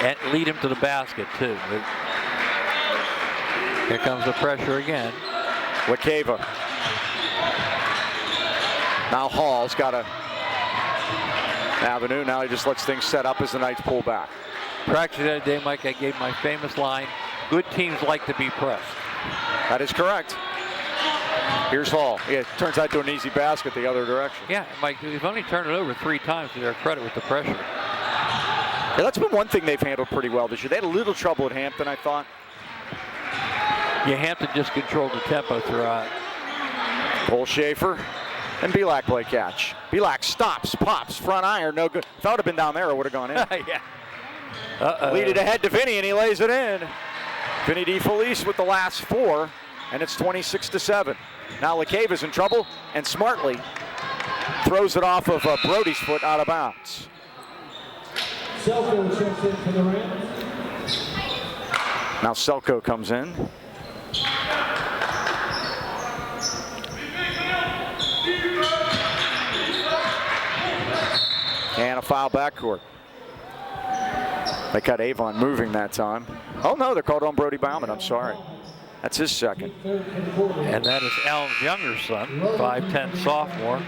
and lead him to the basket, too. Here comes the pressure again. Lakeva. Now Hall's got a avenue. Now he just lets things set up as the Knights pull back. Practice the other day, Mike, I gave my famous line, good teams like to be pressed. That is correct. Here's Hall. Yeah, it turns out to an easy basket the other direction. Yeah, Mike, we've only turned it over 3 times to their credit with the pressure. Yeah, that's been one thing they've handled pretty well this year. They had a little trouble at Hampton, I thought. Yeah, Hampton just controlled the tempo throughout. Cole Schaefer and Belak play catch. Belak stops, pops, front iron, no good. If that would have been down there, it would have gone in. Yeah. Lead it ahead to Vinny, and he lays it in. Vinny DeFelice with the last 4, and it's 26-7. Now Lakeva's in trouble, and smartly throws it off of Brody's foot out of bounds. Selko checks in for the Rams. Now Selko comes in. And a foul backcourt. They cut Avon moving that time. Oh no, they're called on Brody Bauman, I'm sorry. That's his second. And that is Allen's younger son, 5'10" sophomore.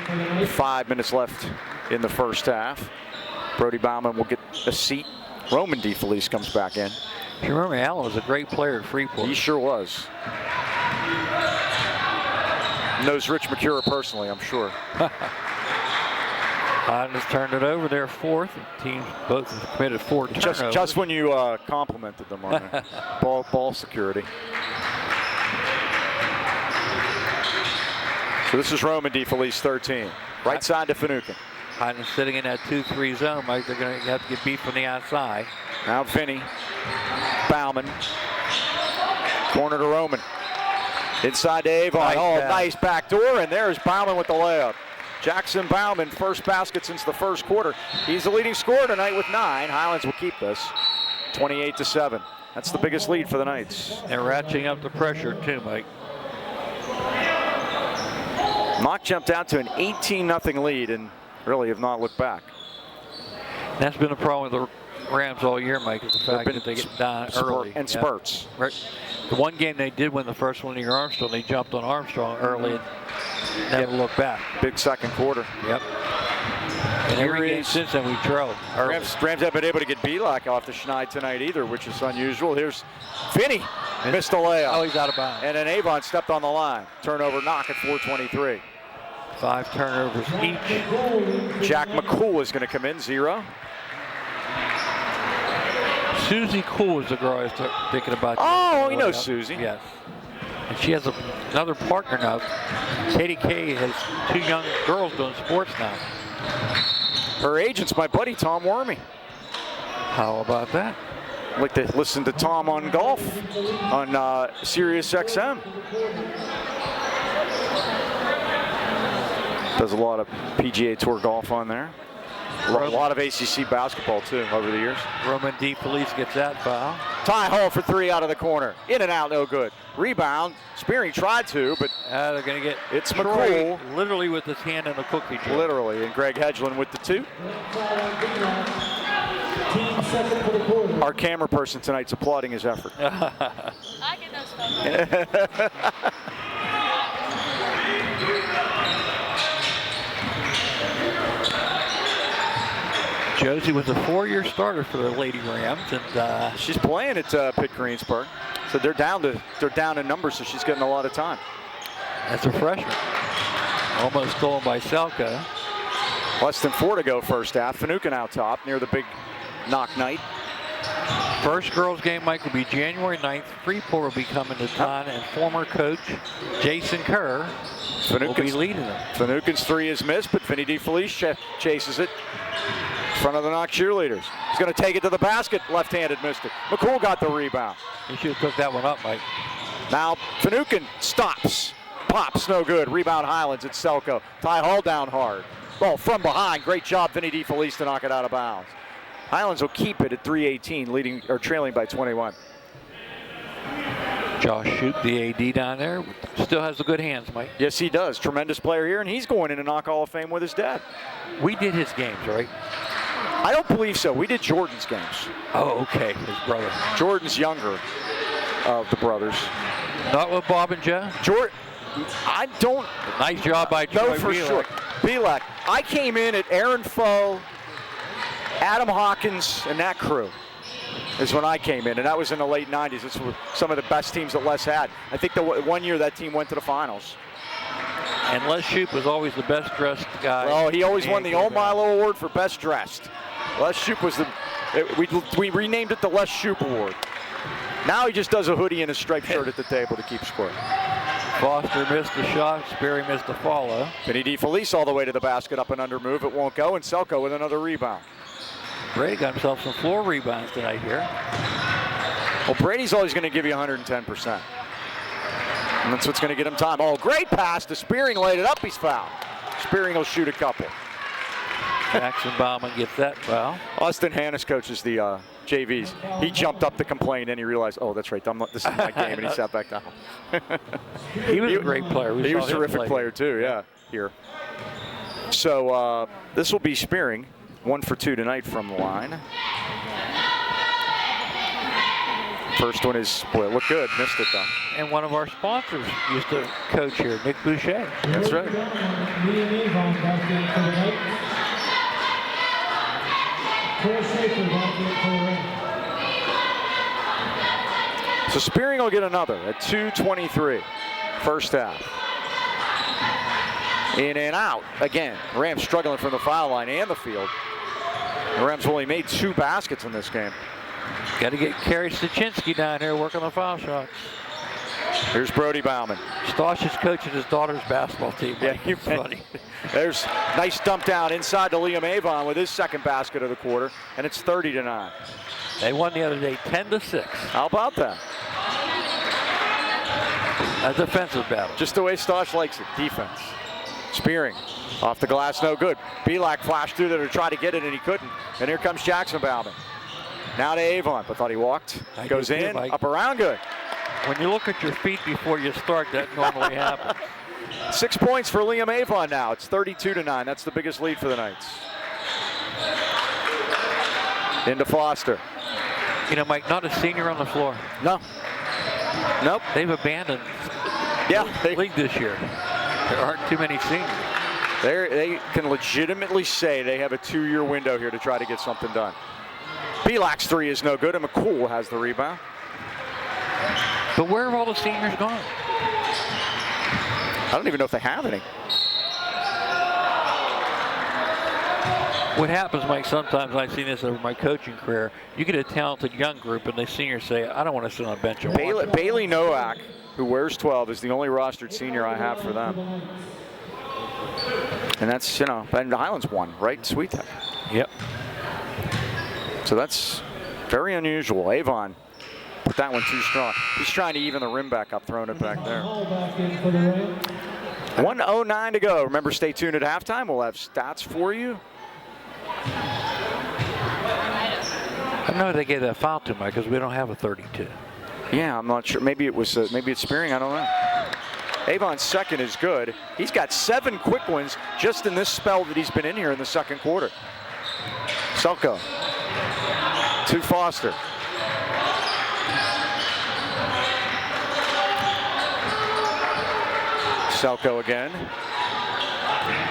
5 minutes left in the first half. Brody Bauman will get a seat. Roman DeFelice comes back in. You remember Allen was a great player at Freeport. He sure was. Knows Rich McCura personally, I'm sure. Highlands turned it over there 4th. Teams both have committed 4 turnovers. Just when you complimented them on their ball security. So this is Roman DeFelice, 13. Right side to Finucane. Highlands sitting in that 2-3 zone, Mike. They're going to have to get beat from the outside. Now Vinny. Bauman. Corner to Roman. Inside to Avon. Nice back door, and there's Bauman with the layup. Jackson Bauman, first basket since the first quarter. He's the leading scorer tonight with 9. Highlands will keep this. 28-7. That's the biggest lead for the Knights. They're ratcheting up the pressure too, Mike. Knoch jumped out to an 18-0 lead and really have not looked back. That's been a problem with the Rams all year, Mike, is the fact that they get down early. And spurts. Right. The one game they did win the first one near Armstrong, they jumped on Armstrong early and never looked back. Big second quarter. Yep. And every game since then we drove. Rams haven't been able to get Belak off the schneid tonight either, which is unusual. Here's Vinny. Missed the layup. Oh, he's out of bounds. And then Avon stepped on the line. Turnover Knoch at 4:23. 5 turnovers each. Jack McCool is going to come in, 0. Susie Cool is the girl I was thinking about. Oh, you know Susie. Yes. And she has another partner now. Katie Kay has 2 young girls doing sports now. Her agent's my buddy Tom Wormy. How about that? I'd like to listen to Tom on golf on Sirius XM. Does a lot of PGA Tour golf on there. A lot of ACC basketball, too, over the years. Roman D. Felice gets that foul. Ty Hall for 3 out of the corner. In and out, no good. Rebound. Spearing tried to, but they're going to get it's Troy McCool. literally with his hand in the cookie jar. Literally, and Greg Hedgeland with the 2. Team second for the quarter. Our camera person tonight's applauding his effort. I get those photos. Josie was a 4-year starter for the Lady Rams, and She's playing at Pitt Greensburg, so they're down in numbers, so she's getting a lot of time. as a freshman. Almost stolen by Selka. Less than 4 to go first half. Finucane out top near the big Knoch night. First girls game, Mike, will be January 9th. Freeport will be coming to town, and former coach Jason Kerr will be leading them. Finucane's 3 is missed, but Vinny DeFelice chases it in front of the Knoch cheerleaders. He's going to take it to the basket. Left-handed, missed it. McCool got the rebound. He should have took that one up, Mike. Now Finucane stops. Pops, no good. Rebound Highlands at Selko. Ty Hall down hard. Ball from behind. Great job, Vinny DeFelice, to knock it out of bounds. Highlands will keep it at 3:18, leading or trailing by 21. Josh Shoup, the AD down there, still has the good hands, Mike. Yes, he does. Tremendous player here, and he's going into Knoch Hall of Fame with his dad. We did his games, right? I don't believe so. We did Jordan's games. Oh, okay, his brother. Jordan's younger of the brothers. Not with Bob and Joe? Jordan, I don't Nice job by know Troy for Wheeler. sure. Belak, I came in at Aaron Foe, Adam Hawkins, and that crew is when I came in, and that was in the late 90s. This was some of the best teams that Les had. I think the one year that team went to the finals. And Les Shoup was always the best dressed guy. Well, he always won the Old Milo Award for best dressed. Les Shoup was we renamed it the Les Shoup Award. Now he just does a hoodie and a striped shirt at the table to keep score. Foster missed the shot. Sperry missed the follow. Vinny DeFelice all the way to the basket, up and under move. It won't go, and Selko with another rebound. Brady got himself some floor rebounds tonight here. Well, Brady's always going to give you 110%. And that's what's going to get him time. Oh, great pass to Spearing, laid it up, he's fouled. Spearing will shoot a couple. Jackson Bauman gets that foul. Austin Hannes coaches the JVs. He jumped up to complain, and he realized, oh, that's right, this is my game, and he sat back down. He was a great player. He was a terrific player, too, yeah, here. So this will be Spearing. 1 for 2 tonight from the line. First one is, boy, it looked good. Missed it, though. And one of our sponsors used to coach here, Nick Boucher. That's right. So Spearing will get another at 2:23, first half. In and out again. Rams struggling from the foul line and the field. The Rams only made 2 baskets in this game. Got to get Kerry Stachinski down here working the foul shots. Here's Brody Bauman. Stosh is coaching his daughter's basketball team. Yeah, it's funny. There's nice dump down inside to Liam Avon with his second basket of the quarter, and it's 30-9. They won the other day 10-6. How about that? A defensive battle. Just the way Stosh likes it, defense. Spearing off the glass, no good. Belak flashed through there to try to get it, and he couldn't. And here comes Jackson Bauman. Now to Avon, but thought he walked. Goes in, up around, good. When you look at your feet before you start, that normally happens. 6 points for Liam Avon now. It's 32-9. That's the biggest lead for the Knights. Into Foster. You know, Mike, not a senior on the floor. No. Nope. They've abandoned the league this year. There aren't too many seniors. They can legitimately say they have a 2-year window here to try to get something done. Belak's 3 is no good, and McCool has the rebound. But where have all the seniors gone? I don't even know if they have any. What happens, Mike, sometimes I've seen this over my coaching career, you get a talented young group and the seniors say, I don't want to sit on a bench and watch. Bailey Nowak, who wears 12, is the only rostered senior I have for them. And that's, and the Highlands won, right? Sweet Tech. Yep. So that's very unusual. Avon put that one too strong. He's trying to even the rim back up, throwing it back there. 1:09 to go. Remember, stay tuned at halftime. We'll have stats for you. I know they gave that foul to Mike because we don't have a 32. Yeah, I'm not sure. Maybe it was. Maybe it's Spearing. I don't know. Avon's second is good. He's got 7 quick ones just in this spell that he's been in here in the second quarter. Selko to Foster. Selko again.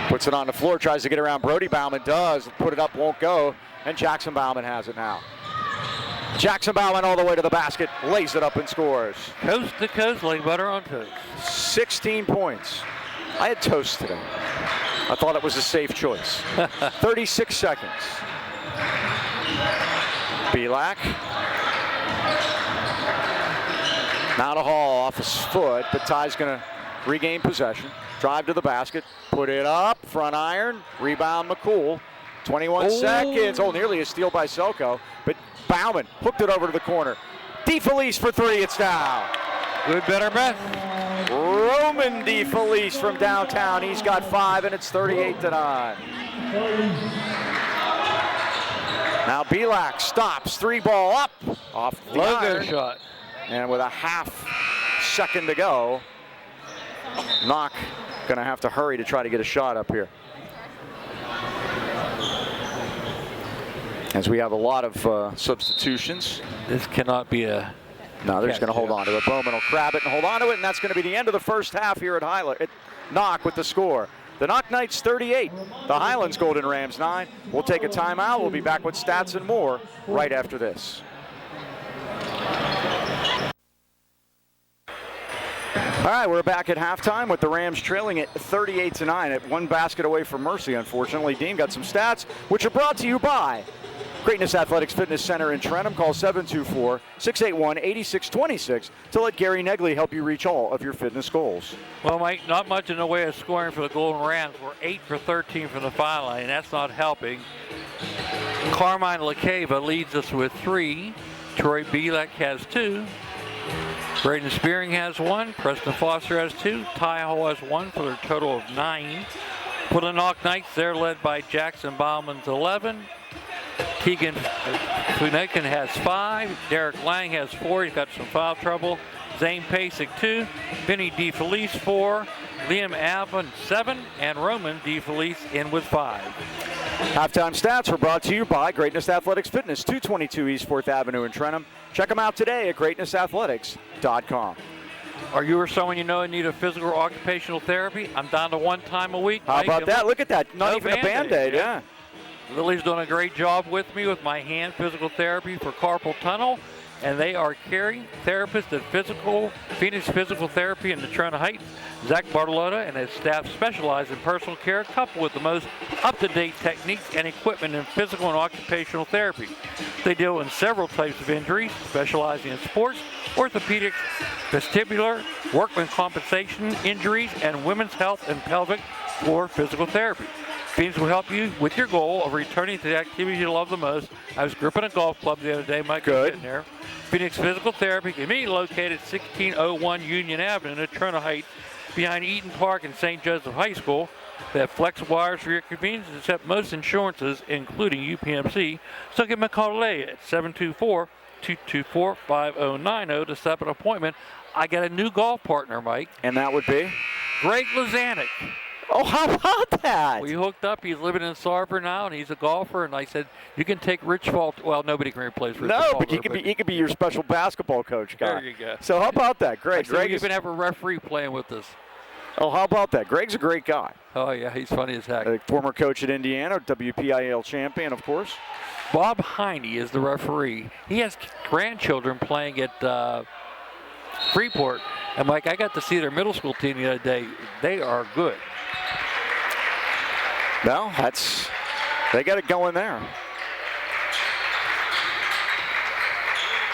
Puts it on the floor, tries to get around Brody. Bauman does. Put it up, won't go. And Jackson Bauman has it now. Jackson Bauman all the way to the basket, lays it up and scores. Coast to coast, like butter on toast. 16 points. I had toast today. I thought it was a safe choice. 36 seconds. Belak. Now to Hall off his foot, but Ty's going to regain possession. Drive to the basket, put it up, front iron, rebound McCool. 21 seconds. Oh, nearly a steal by Selko, but Bauman hooked it over to the corner. DeFelice for 3, it's down. Good, better, best. Roman DeFelice from downtown. He's got 5, and it's 38-9. Now Belak stops, 3 ball up, off the Logo iron. shot. And with a half second to go, Knoch gonna have to hurry to try to get a shot up here. As we have a lot of substitutions. This cannot be a... No, they're just going to hold on to it. Bowman will grab it and hold on to it, and that's going to be the end of the first half here at Highlands. Knoch with the score. The Knoch Knights 38, the Highlands Golden Rams 9. We'll take a timeout. We'll be back with stats and more right after this. All right, we're back at halftime with the Rams trailing at 38-9 at 1 basket away from mercy, unfortunately. Dean got some stats, which are brought to you by Greatness Athletics Fitness Center in Trenton. Call 724-681-8626 to let Gary Negley help you reach all of your fitness goals. Well, Mike, not much in the way of scoring for the Golden Rams. We're 8 for 13 from the foul line, and that's not helping. Carmine LaCava leads us with 3. Troy Belak has 2. Braden Spearing has 1. Preston Foster has 2. Ty Hall has 1 for a total of 9. For the Knoch Knights, they're led by Jackson Bauman's 11. Keegan Funekin has 5. Derek Lang has 4. He's got some foul trouble. Zane Pasek 2. Benny DeFelice 4. Liam Alvin 7. And Roman DeFelice in with 5. Halftime stats were brought to you by Greatness Athletics Fitness, 222 East 4th Avenue in Trenton. Check them out today at greatnessathletics.com. Are you or someone you know in need of physical or occupational therapy? I'm down to 1 time a week. How about that? Look at that. Not No even a Band-Aid, yeah. Lily's doing a great job with me with my hand physical therapy for carpal tunnel, and they are caring therapists at Phoenix Physical Therapy in the Trenton Heights. Zach Bartolotta and his staff specialize in personal care, coupled with the most up-to-date techniques and equipment in physical and occupational therapy. They deal in several types of injuries, specializing in sports, orthopedics, vestibular, workman compensation injuries, and women's health and pelvic floor physical therapy. Phoenix will help you with your goal of returning to the activity you love the most. I was gripping a golf club the other day. Mike was sitting there. Phoenix Physical Therapy, conveniently located at 1601 Union Avenue in Trenton Heights, behind Eaton Park and St. Joseph High School. They have flexible wires for your convenience, accept most insurances, including UPMC. So give them a call today at 724-224-5090 to set up an appointment. I got a new golf partner, Mike. And that would be? Greg Lazanik. Oh, how about that? We hooked up. He's living in Sarver now, and he's a golfer. And I said, you can take Rich Fault. Well, nobody can replace Rich Faulkner. No, but he could be your special basketball coach guy. There you go. So how about that, Greg? Greg even have a referee playing with us. Oh, how about that? Greg's a great guy. Oh, yeah, he's funny as heck. A former coach at Indiana, WPIAL champion, of course. Bob Heine is the referee. He has grandchildren playing at Freeport. And, Mike, I got to see their middle school team the other day. They are good. No, they got it going there.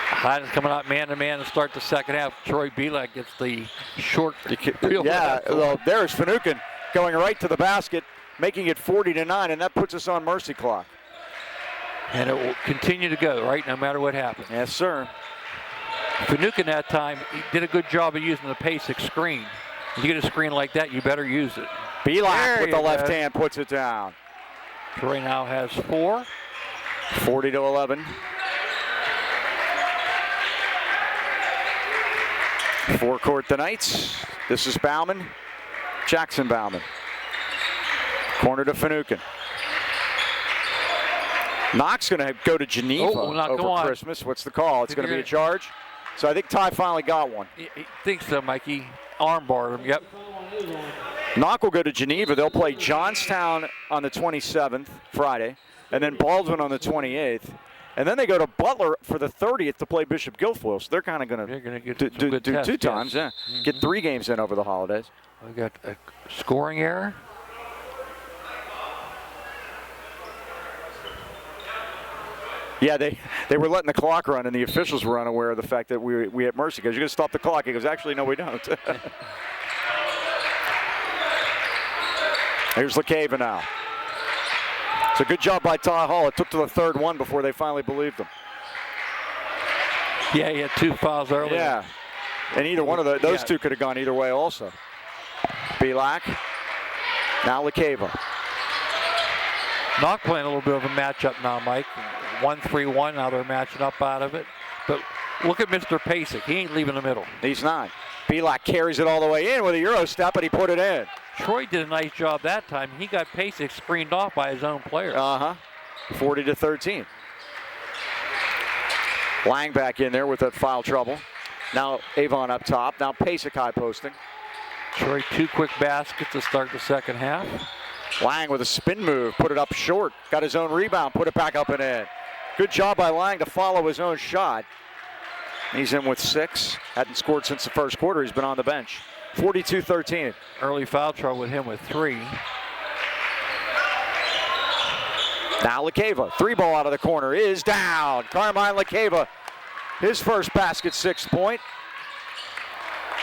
Highlands coming out man-to-man to start the second half. Troy Belak gets the short. Yeah, well, there's Finucane going right to the basket, making it 40-9, and that puts us on mercy clock. And it will continue to go, right, no matter what happens. Yes, sir. Finucane that time, he did a good job of using the Pasek screen. You get a screen like that, you better use it. Pavlik with the left go. hand puts it down. Troy now has 4. 40-11. Forecourt the Knights. This is Bauman. Jackson Bauman. Corner to Finucane. Knoch's going to go to Geneva over Christmas. What's the call? It's going to be a charge. So I think Ty finally got one. He thinks so, Mikey. Armbarred him, yep. Knoch will go to Geneva. They'll play Johnstown on the 27th, Friday, and then Baldwin on the 28th. And then they go to Butler for the 30th to play Bishop Guilfoyle. So they're kind of going to do 2 times. Yeah. Mm-hmm. Get 3 games in over the holidays. We got a scoring error. Yeah, they were letting the clock run, and the officials were unaware of the fact that we had mercy. Because you're going to stop the clock. He goes, actually, no, we don't. Here's LaCava now. It's a good job by Ty Hall. It took to the 3rd one before they finally believed him. Yeah, he had 2 fouls earlier. Yeah, and either one of those 2 could have gone either way also. Pavlik, now LaCava. Knoch playing a little bit of a matchup now, Mike. 1-3-1, now they're matching up out of it. But look at Mr. Pacek. He ain't leaving the middle. He's not. Pavlik carries it all the way in with a Euro step, and he put it in. Troy did a nice job that time. He got Pacek screened off by his own player. 40-13. Lang back in there with that foul trouble. Now Avon up top. Now Pacek high posting. Troy 2 quick baskets to start the second half. Lang with a spin move, put it up short. Got his own rebound, put it back up and in. Good job by Lang to follow his own shot. He's in with 6. Hadn't scored since the first quarter. He's been on the bench. 42-13. Early foul trouble with him with 3. Now LaCava, 3-ball out of the corner is down. Carmine LaCava, his first basket, 6th point.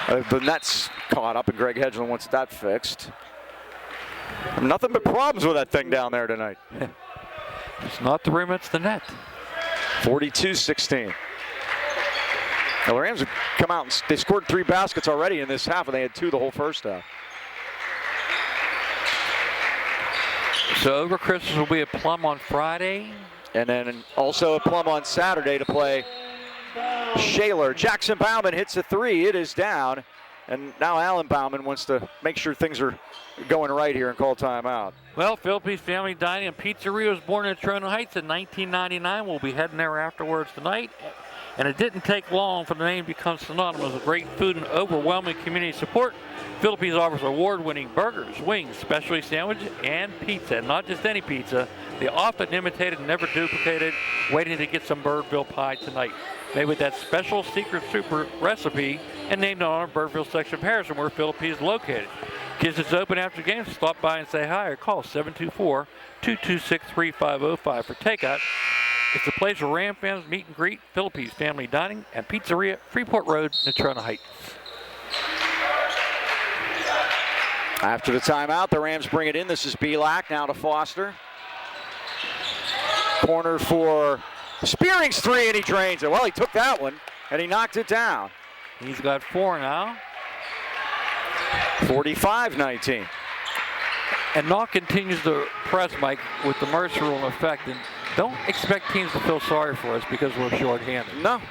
The Nets caught up, and Greg Hedgeland wants that fixed. Nothing but problems with that thing down there tonight. It's not the rim, it's the net. 42-16. The Rams have come out and they scored 3 baskets already in this half, and they had 2 the whole first half. So over Christmas will be a Plum on Friday. And then also a Plum on Saturday to play Shaler. Jackson Bauman hits a 3. It is down. And now Alan Bauman wants to make sure things are going right here and call timeout. Well, Philippines Family Dining and Pizzeria was born in Natrona Heights in 1999. We'll be heading there afterwards tonight. And it didn't take long for the name to become synonymous with great food and overwhelming community support. Philippines offers award-winning burgers, wings, specialty sandwiches, and pizza. And not just any pizza. The often imitated, never duplicated, waiting to get some Birdville pie tonight. Made with that special secret super recipe and named in honor of Birdville section of Harrison, where Philippines is located. Kids, it's open after the game, so stop by and say hi or call 724-226-3505 for takeout. It's a place where Ram fans meet and greet. Philippines Family Dining and Pizzeria, Freeport Road, Natrona Heights. After the timeout, the Rams bring it in. This is Pavlik now to Foster. Corner for Spearing's 3, and he drains it. Well, he took that one, and he knocked it down. He's got 4 now. 45-19. And Knoch continues to press, Mike, with the Mercer rule in effect. And don't expect teams to feel sorry for us because we're short-handed. No.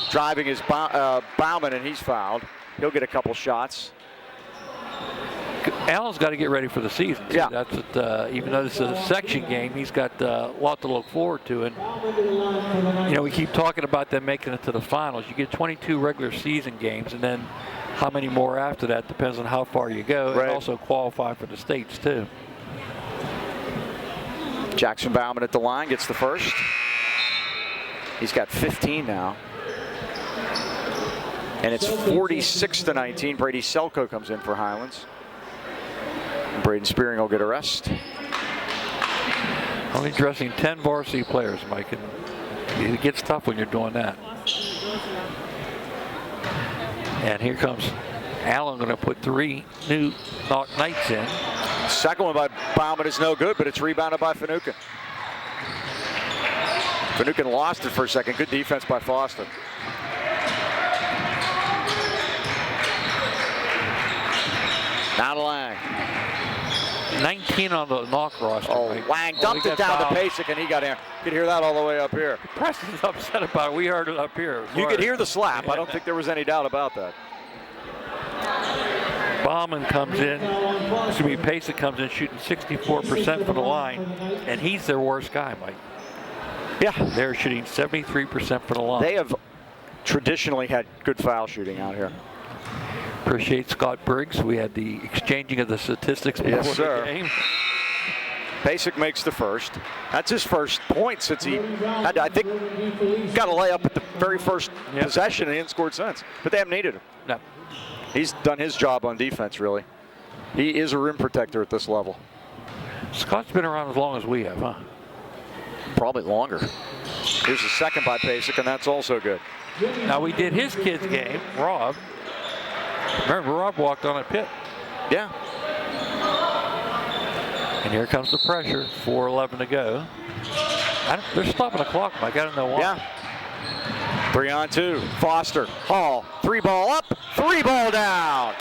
Driving is Bauman, and he's fouled. He'll get a couple shots. Allen's got to get ready for the season. Yeah. That's what, even though this is a section game, he's got a lot to look forward to. And, you know, we keep talking about them making it to the finals. You get 22 regular season games, and then how many more after that depends on how far you go. Right. And also qualify for the states, too. Jackson Bauman at the line gets the first. He's got 15 now. And it's 46-19. Brady Selko comes in for Highlands. Braden Spearing will get a rest. Only dressing 10 varsity players, Mike, and it gets tough when you're doing that. And here comes Allen, going to put 3 new Knoch Knights in. Second one by Bauman is no good, but it's rebounded by Finucane. Finucane lost it for a second. Good defense by Foster. 18 on the Knoch roster. Oh, Mike. Lang dumped it down to Pavlik, and he got in. You could hear that all the way up here. Preston's upset about it. We heard it up here. You could hear the slap. I don't think there was any doubt about that. Bauman comes in, Pavlik comes in shooting 64% from the line, and he's their worst guy, Mike. Yeah. They're shooting 73% from the line. They have traditionally had good foul shooting out here. Appreciate Scott Briggs. We had the exchanging of the statistics before the game. Pavlik makes the first. That's his first point since he had, I think, got a layup at the very first possession, and he hadn't scored since. But they haven't needed him. No. He's done his job on defense, really. He is a rim protector at this level. Scott's been around as long as we have, huh? Probably longer. Here's the second by Pavlik, and that's also good. Now, we did his kid's game, Rob. Remember, Rob walked on a pit. Yeah. And here comes the pressure. 4:11 to go. They're stopping the clock, Mike. I don't know why. Yeah. 3-on-2. Foster. Hall. 3-ball up. 3-ball down.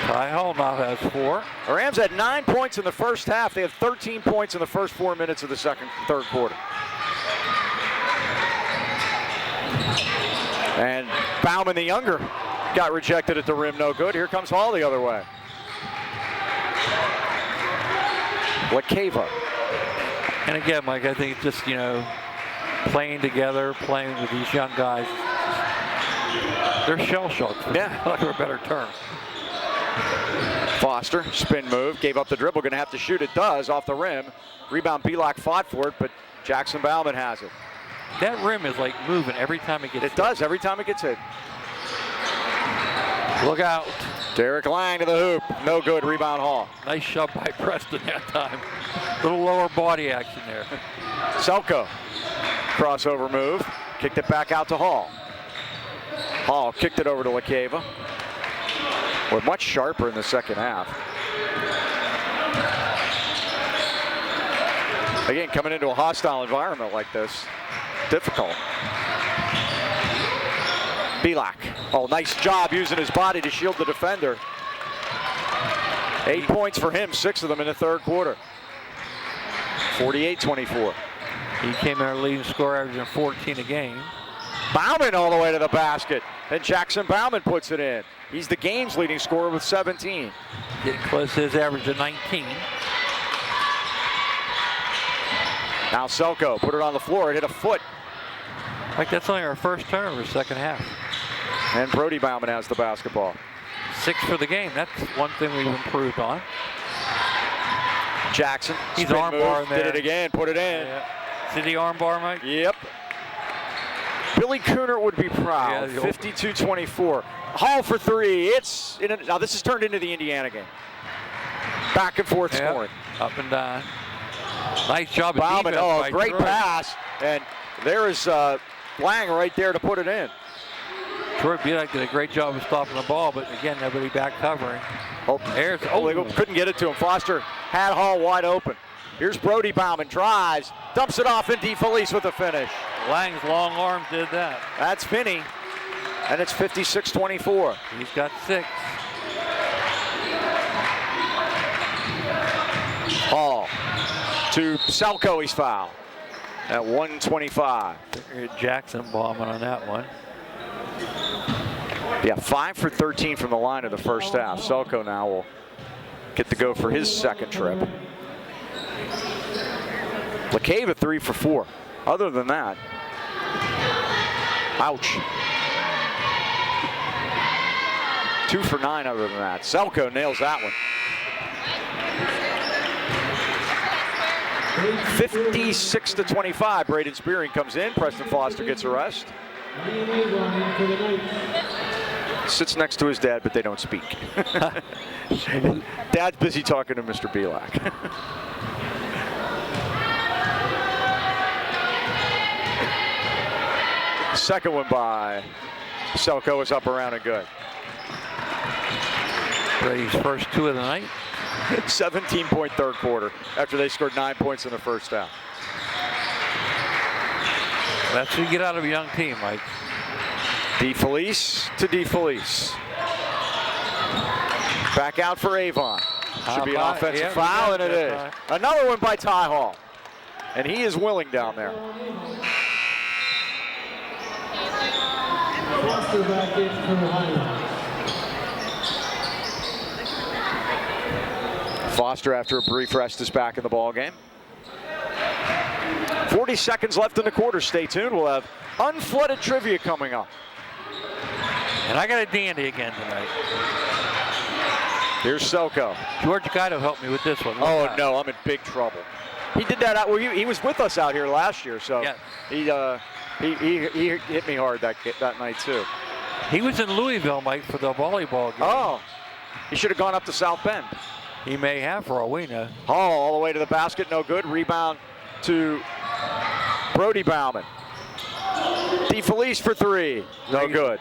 Ty Hall now has 4. The Rams had 9 points in the first half. They had 13 points in the first 4 minutes of the third quarter. And Bauman the younger got rejected at the rim, no good. Here comes Hall the other way. Lakeva. And again, Mike, I think it's just, playing together, playing with these young guys. They're shell-shocked, for lack of a better term. Foster, spin move, gave up the dribble, gonna have to shoot, it does, off the rim. Rebound, Pavlik fought for it, but Jackson Bauman has it. That rim is like moving every time it gets hit. It does, every time it gets hit. Look out. Derek Lang to the hoop, no good, rebound Hall. Nice shove by Preston that time. Little lower body action there. Selko, crossover move, kicked it back out to Hall. Hall kicked it over to Lakeva. We're much sharper in the second half. Again, coming into a hostile environment like this, difficult. Pavlik. Oh, nice job using his body to shield the defender. 8 points for him, 6 of them in the third quarter. 48-24. He came in our leading scorer, averaging 14 a game. Bauman all the way to the basket, and Jackson Bauman puts it in. He's the game's leading scorer with 17. Getting close to his average of 19. Now Selko put it on the floor. It hit a foot. Like that's only our first turnover second half. And Brody Bauman has the basketball. 6 for the game. That's one thing we've improved on. Jackson. He's arm bar in there. Did it again. Put it in. Yeah. See the arm bar, Mike? Yep. Billy Cooner would be proud. 52-24. Hall for 3. Now this has turned into the Indiana game. Back and forth scoring. Up and down. Nice job of Bauman. defense by Great Troy. pass. And there is Lang right there to put it in. Troy Pavlik did a great job of stopping the ball, but again, nobody back covering. They couldn't get it to him. Foster had Hall wide open. Here's Brody Bauman, drives, dumps it off, and DeFelice with a finish. Lang's long arm did that. That's Finney, and it's 56-24. He's got 6. Hall to Selko, he's fouled at 1:25. Jackson bombing on that one. Yeah, 5 for 13 from the line of the first half. Selko now will get to go for his second trip. Lakeva 3 for 4. Other than that, ouch. 2 for 9 other than that. Selko nails that one. 56-25. Braden Spearing comes in. Preston Foster gets a rest. Sits next to his dad, but they don't speak. Dad's busy talking to Mr. Pavlik. Second one by Selko is up around and good. Brady's first 2 of the night. 17-point third quarter after they scored 9 points in the first half. That's what you get out of a young team, Mike. DeFelice to DeFelice. Back out for Avon. Should be an offensive foul, and it is. Another one by Ty Hall. And he is willing down there. Foster back in for Highlands. Foster, after a brief rest, is back in the ball game. 40 seconds left in the quarter. Stay tuned. We'll have unflooded trivia coming up. And I got a dandy again tonight. Here's Selko. George Guido helped me with this one. Oh, no, I'm in big trouble. He did that out. Well, he was with us out here last year, so yes. he hit me hard that night too. He was in Louisville, Mike, for the volleyball game. Oh, he should have gone up to South Bend. He may have, for all we know. Hall all the way to the basket, no good. Rebound to Brody Bauman. DeFelice for three, no good.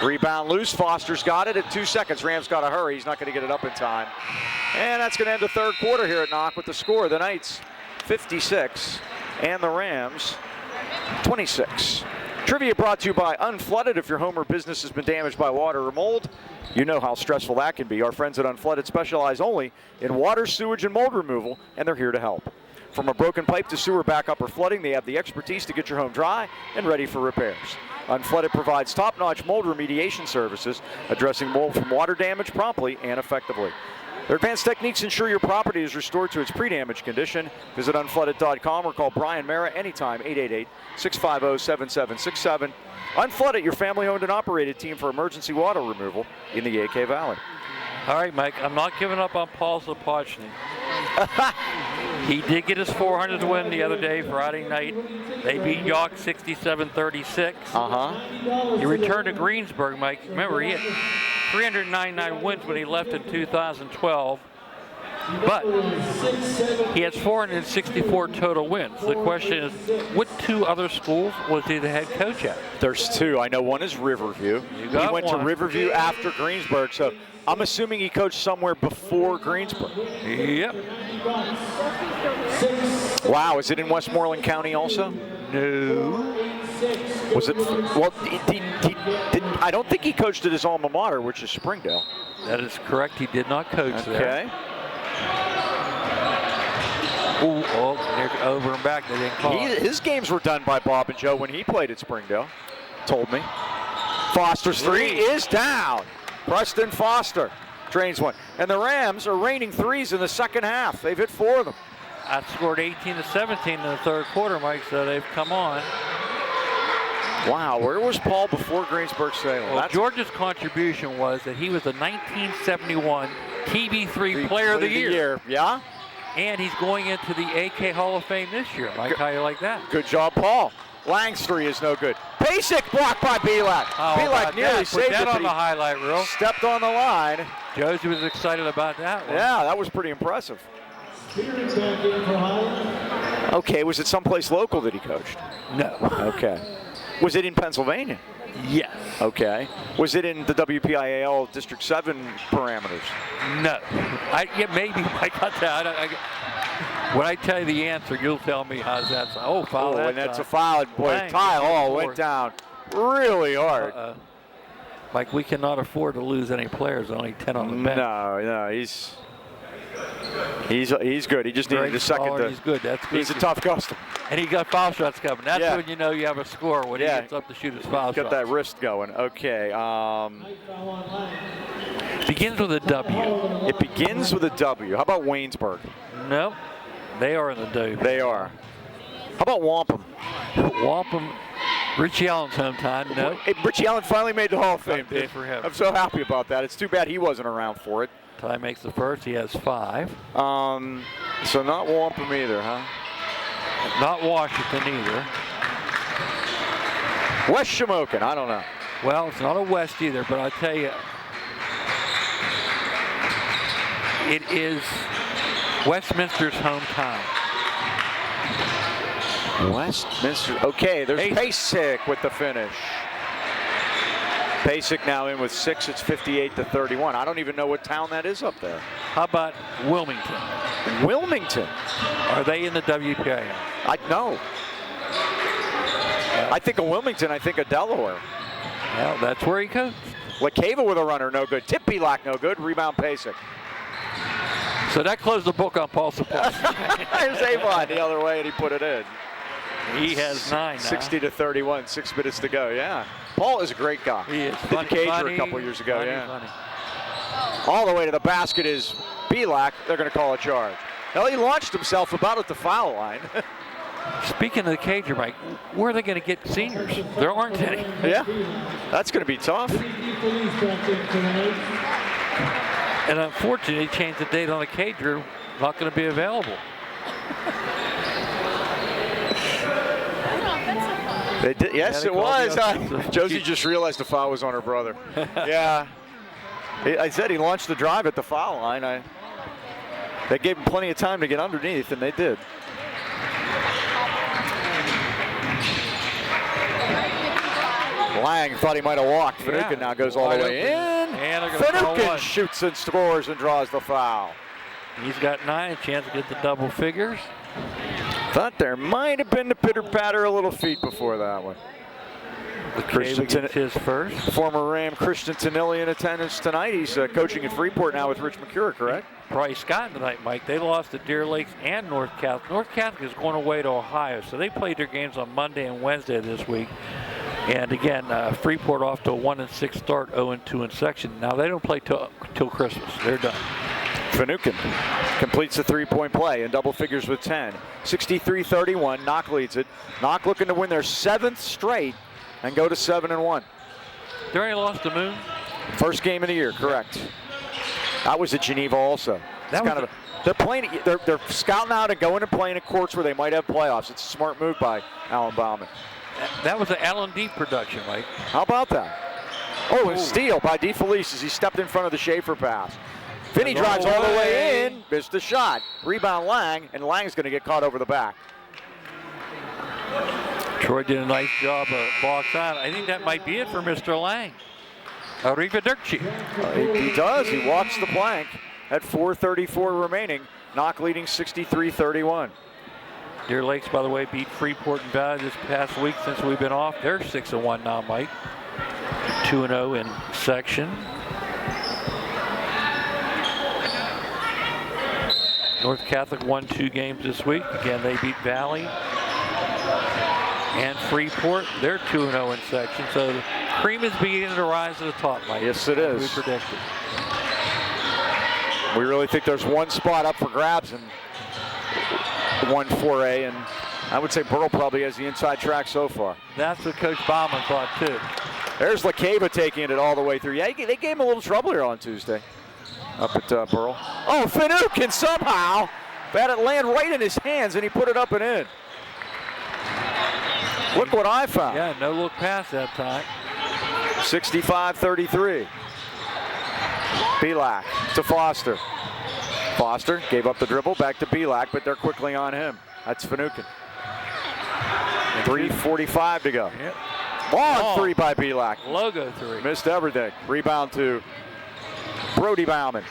Rebound loose. Foster's got it at 2 seconds. Rams got to hurry. He's not going to get it up in time. And that's going to end the third quarter here at Knoch with the score. The Knights 56 and the Rams 26. Trivia brought to you by Unflooded. If your home or business has been damaged by water or mold, you know how stressful that can be. Our friends at Unflooded specialize only in water, sewage, and mold removal, and they're here to help. From a broken pipe to sewer backup or flooding, they have the expertise to get your home dry and ready for repairs. Unflooded provides top-notch mold remediation services, addressing mold from water damage promptly and effectively. Their advanced techniques ensure your property is restored to its pre-damage condition. Visit unflooded.com or call Brian Mara anytime, 888-650-7767. Unflooded, your family-owned and operated team for emergency water removal in the AK Valley. All right, Mike, I'm not giving up on Paul Sapochny. He did get his 400th win the other day, Friday night. They beat York 67-36. He returned to Greensburg, Mike. Remember, he had 399 wins when he left in 2012. But he has 464 total wins. The question is, what two other schools was he the head coach at? There's two. I know one is Riverview. He went to Riverview after Greensburg, so I'm assuming he coached somewhere before Greensburg. Yep. Wow, is it in Westmoreland County also? No. Was it? Well, I don't think he coached at his alma mater, which is Springdale. That is correct. He did not coach there. Okay. Ooh, oh, they're over and back. They didn't call it. His games were done by Bob and Joe when he played at Springdale, told me. Foster's three is down. Preston Foster drains one. And the Rams are raining threes in the second half. They've hit 4 of them. Outscored 18-17 in the third quarter, Mike, so they've come on. Wow, where was Paul before Greensburg-Salem? Well, George's contribution was that he was the 1971 TB3 Player of the Year. Yeah? And he's going into the AK Hall of Fame this year. Mike, how you like that? Good job, Paul. Lang's three is no good. Basic blocked by Belak. Belak nearly saved it. Put that on the highlight reel. Stepped on the line. Josie was excited about that one. Yeah, that was pretty impressive. Okay, was it someplace local that he coached? No. Okay. Was it in Pennsylvania? Yes. Okay. Was it in the WPIAL District 7 parameters? No. Yeah, maybe I got that. When I tell you the answer, you'll tell me how's that sound. Oh, foul. And that's a foul. Boy, Ty Hall went down really hard. Like, we cannot afford to lose any players. Only 10 on the bench. No, he's good. He just needed a second. He's good. That's good. He's a tough customer. And he got foul shots coming. That's when you know you have a score, when he gets up to shoot his foul shots. Got that wrist going. Okay. Begins with a W. It begins with a W. How about Waynesburg? No. They are in the W. They are. How about Wampum? Wampum. Richie Allen's hometown. No. Hey, Richie Allen finally made the Hall of Fame. Good for him. I'm so happy about that. It's too bad he wasn't around for it. Ty makes the first. He has 5. So not Wampum either, huh? Not Washington either. West Shamokin. I don't know. Well, it's not a West either, but I'll tell you, it is Westminster's hometown. Westminster. Okay, there's Pasek with the finish. Pasek now in with 6. It's 58-31. I don't even know what town that is up there. How about Wilmington? Wilmington. Are they in the WPIAL? No. I think of Wilmington. I think of Delaware. Well, that's where he coached. LaCava with a runner, no good. Tip Belak, no good. Rebound Pasek. So that closed the book on Paul Supply. There's Avon the other way, and he put it in. He has 9 now. 60 to 31, 6 minutes to go. Yeah, Paul is a great guy. He is. Did the Cager a couple years ago. Funny, yeah. funny. All the way to the basket is Pavlik. They're going to call a charge. Well, he launched himself about at the foul line. Speaking of the Cager, Mike, where are they going to get seniors? There aren't any. Yeah, that's going to be tough. And unfortunately, they changed the date on the Cager. Not going to be available. They did, yes, Yeah, it was. offensive. Josie just realized the foul was on her brother. Yeah. I said he launched the drive at the foul line. They gave him plenty of time to get underneath, and they did. Lang thought he might have walked. Finucane now goes all the way in. And they're gonna call Finucane one. shoots and scores and draws the foul. He's got 9, a chance to get the double figures. Thought there might have been the pitter-patter of little feet before that one. Christensen gets his first. Former Ram Christian Tanilli in attendance tonight. He's coaching at Freeport now with Rich McCure, correct? Bryce Scott tonight, Mike. They lost to Deer Lakes and North Catholic. North Catholic is going away to Ohio, so they played their games on Monday and Wednesday this week. And again, Freeport off to a 1-6 start, 0-2 in section. Now they don't play till Christmas. They're done. Finucane completes the three-point play in double figures with 10. 63-31. Knoch leads it. Knoch looking to win their 7th straight and go to 7-1. They already lost to Moon. First game of the year, correct. That was at Geneva also. That was they're playing. They're scouting out and going and playing at courts where they might have playoffs. It's a smart move by Alan Bauman. That was an L&D production, Mike. How about that? Oh, a steal by DeFelice as he stepped in front of the Schaefer pass. Finney drives all the way in, missed the shot. Rebound Lang, and Lang's going to get caught over the back. Troy did a nice job of box out. I think that might be it for Mr. Lang. Arrivederci. He does. He walks the plank at 4:34 remaining. Knoch leading 63-31. Deer Lakes, by the way, beat Freeport and Valley this past week since we've been off. They're 6-1 now, Mike. 2-0 in section. North Catholic won 2 games this week. Again, they beat Valley and Freeport. They're 2-0 in section. So the cream is beginning to rise to the top, Mike. Yes, it is. We predicted. We really think there's one spot up for grabs in 1-4A, and I would say Burl probably has the inside track so far. That's what Coach Bauman thought, too. There's LaCava taking it all the way through. Yeah, they gave him a little trouble here on Tuesday up at Burl. Oh, Finucane somehow. That it land right in his hands, and he put it up and in. Look what I found. Yeah, no look pass that time. 65-33. Pavlik to Foster. Foster gave up the dribble, back to Pavlik, but they're quickly on him. That's Finucane. 3:45 to go. Yep. Long three by Pavlik. Logo 3. Missed everything. Rebound to Brody Bauman.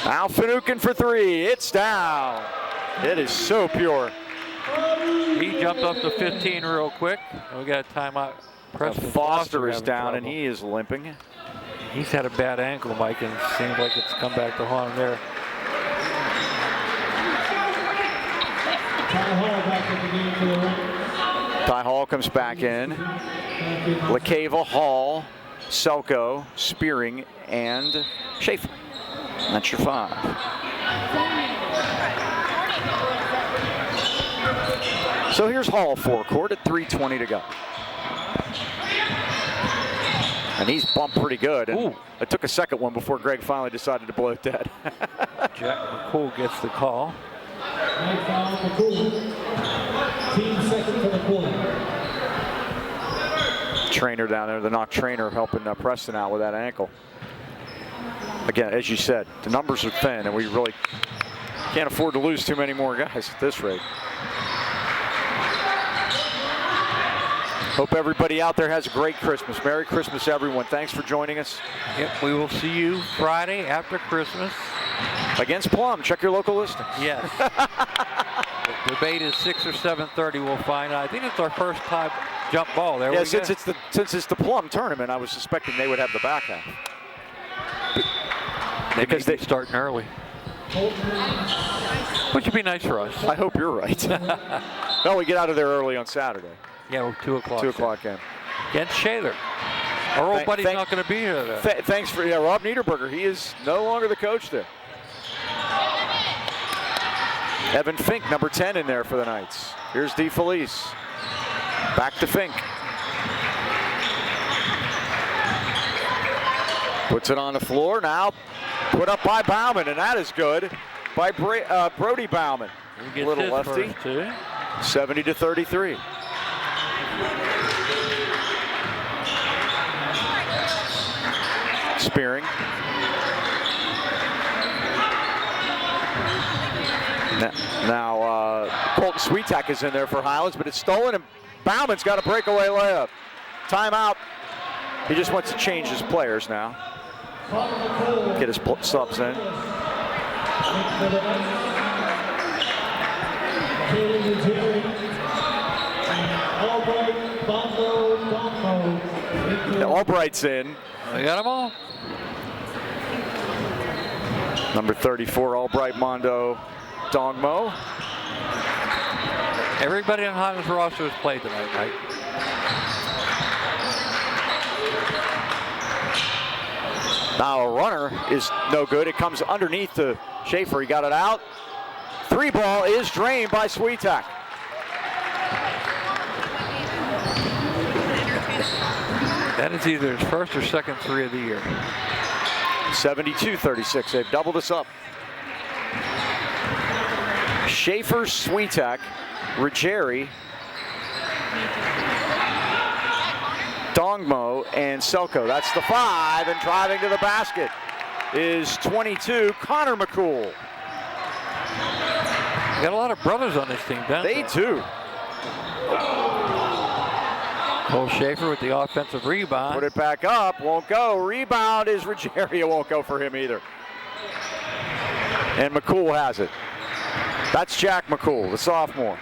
Now Finucane for 3. It's down. It is so pure. He jumped up to 15 real quick. We got a timeout. Preston Foster is having down, trouble. and he is limping. He's had a bad ankle, Mike, and it seems like it's come back to haunt him there. Ty Hall comes back in. LaCava, Hall, Selko, Spearing, and Schaefer. That's your 5. So here's Hall forecourt at 3:20 to go. And he's bumped pretty good. And it took a second one before Greg finally decided to blow it dead. Jack McCool gets the call. Team second for the quarter. Trainer down there, the Knoch trainer, helping Preston out with that ankle. Again, as you said, the numbers are thin, and we really can't afford to lose too many more guys at this rate. Hope everybody out there has a great Christmas. Merry Christmas, everyone. Thanks for joining us. Yep, we will see you Friday after Christmas. Against Plum. Check your local listings. Yes. The debate is 6 or 7:30. We'll find out. I think it's our first time jump ball. There Yeah, we since go. it's the Plum tournament, I was suspecting they would have the back half. They because may be starting early. Which would be nice for us. I hope you're right. Well, we get out of there early on Saturday. Yeah, we're 2 o'clock. 2 o'clock game. Against Shaler. Our old buddy's not going to be here today. Thanks for Rob Niederberger. He is no longer the coach there. Evan Fink, number 10 in there for the Knights. Here's DeFelice. Back to Fink. Puts it on the floor now. Put up by Bauman, and that is good by Brody Bauman. Little lefty. 70-33. Spearing. Now Colton Sweetak is in there for Highlands, but it's stolen, and Bauman's got a breakaway layup. Timeout. He just wants to change his players now. Get his subs in. Albright's in. We got them all. Number 34, Albright, Mondo, Dongmo. Everybody on Highlands roster has played tonight, right? Now a runner is no good. It comes underneath to Schaefer. He got it out. 3 ball is drained by Sweetak. That is either his first or second 3 of the year. 72-36. They've doubled us up. Schaefer, Sweetak, Ruggieri, Dongmo, and Selko. That's the 5, and driving to the basket is 22, Connor McCool. You got a lot of brothers on this team, don't they? They do. Cole Schaefer with the offensive rebound. Put it back up, won't go. Rebound is Ruggieri, it won't go for him either. And McCool has it. That's Jack McCool, the sophomore.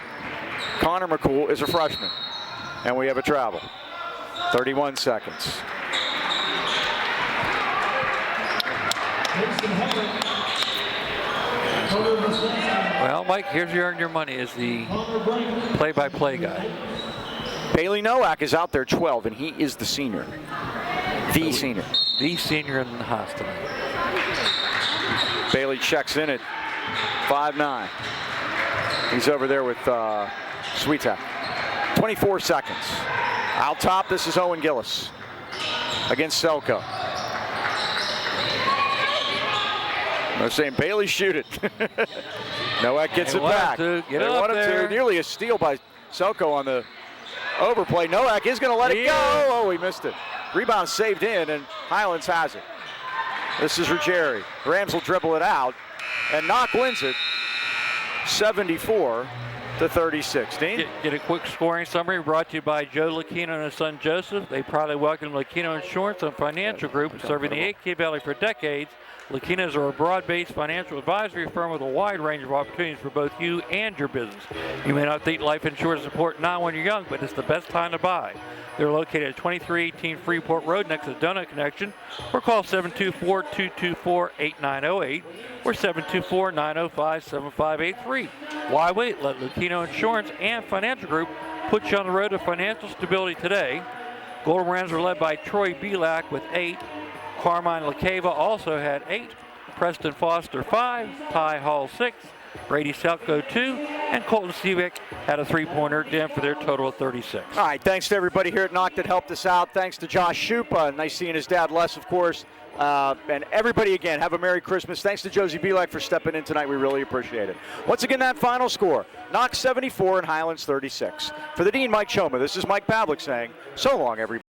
Connor McCool is a freshman. And we have a travel. 31 seconds. Well, Mike, here's your earn your money as the play-by-play guy. Bailey Nowak is out there 12, and he is the senior. The senior. The senior in the house tonight. Bailey checks in at 5'9". He's over there with Sweetak. 24 seconds. Out top, this is Owen Gillis against Selko. They're saying, Bailey, shoot it. Nowak gets it back. They want him to. Nearly a steal by Selko on the overplay. Nowak is going to let it go. Oh, he missed it. Rebound saved in, and Highlands has it. This is Ruggieri. Rams will dribble it out, and Knoch wins it 74-36. Dean? Get a quick scoring summary brought to you by Joe Lucchino and his son Joseph. They proudly welcome Lucchino Insurance and Financial Group, serving the AK Valley for decades. Lucchinos are a broad-based financial advisory firm with a wide range of opportunities for both you and your business. You may not think life insurance is important now when you're young, but it's the best time to buy. They're located at 2318 Freeport Road next to the Donut Connection, or call 724-224-8908 or 724-905-7583. Why wait? Let Lucchino Insurance and Financial Group put you on the road to financial stability today. Golden Rams are led by Troy Belak with 8. Carmine LaCava also had 8. Preston Foster 5. Ty Hall 6. Brady Selko 2. And Colton Seavick had a 3-pointer in for their total of 36. All right, thanks to everybody here at Knoch that helped us out. Thanks to Josh Schupa. Nice seeing his dad, Les, of course. And everybody, again, have a Merry Christmas. Thanks to Josie Belak for stepping in tonight. We really appreciate it. Once again, that final score, Knoch 74 and Highlands 36. For the Dean, Mike Choma, this is Mike Pavlik saying, so long, everybody.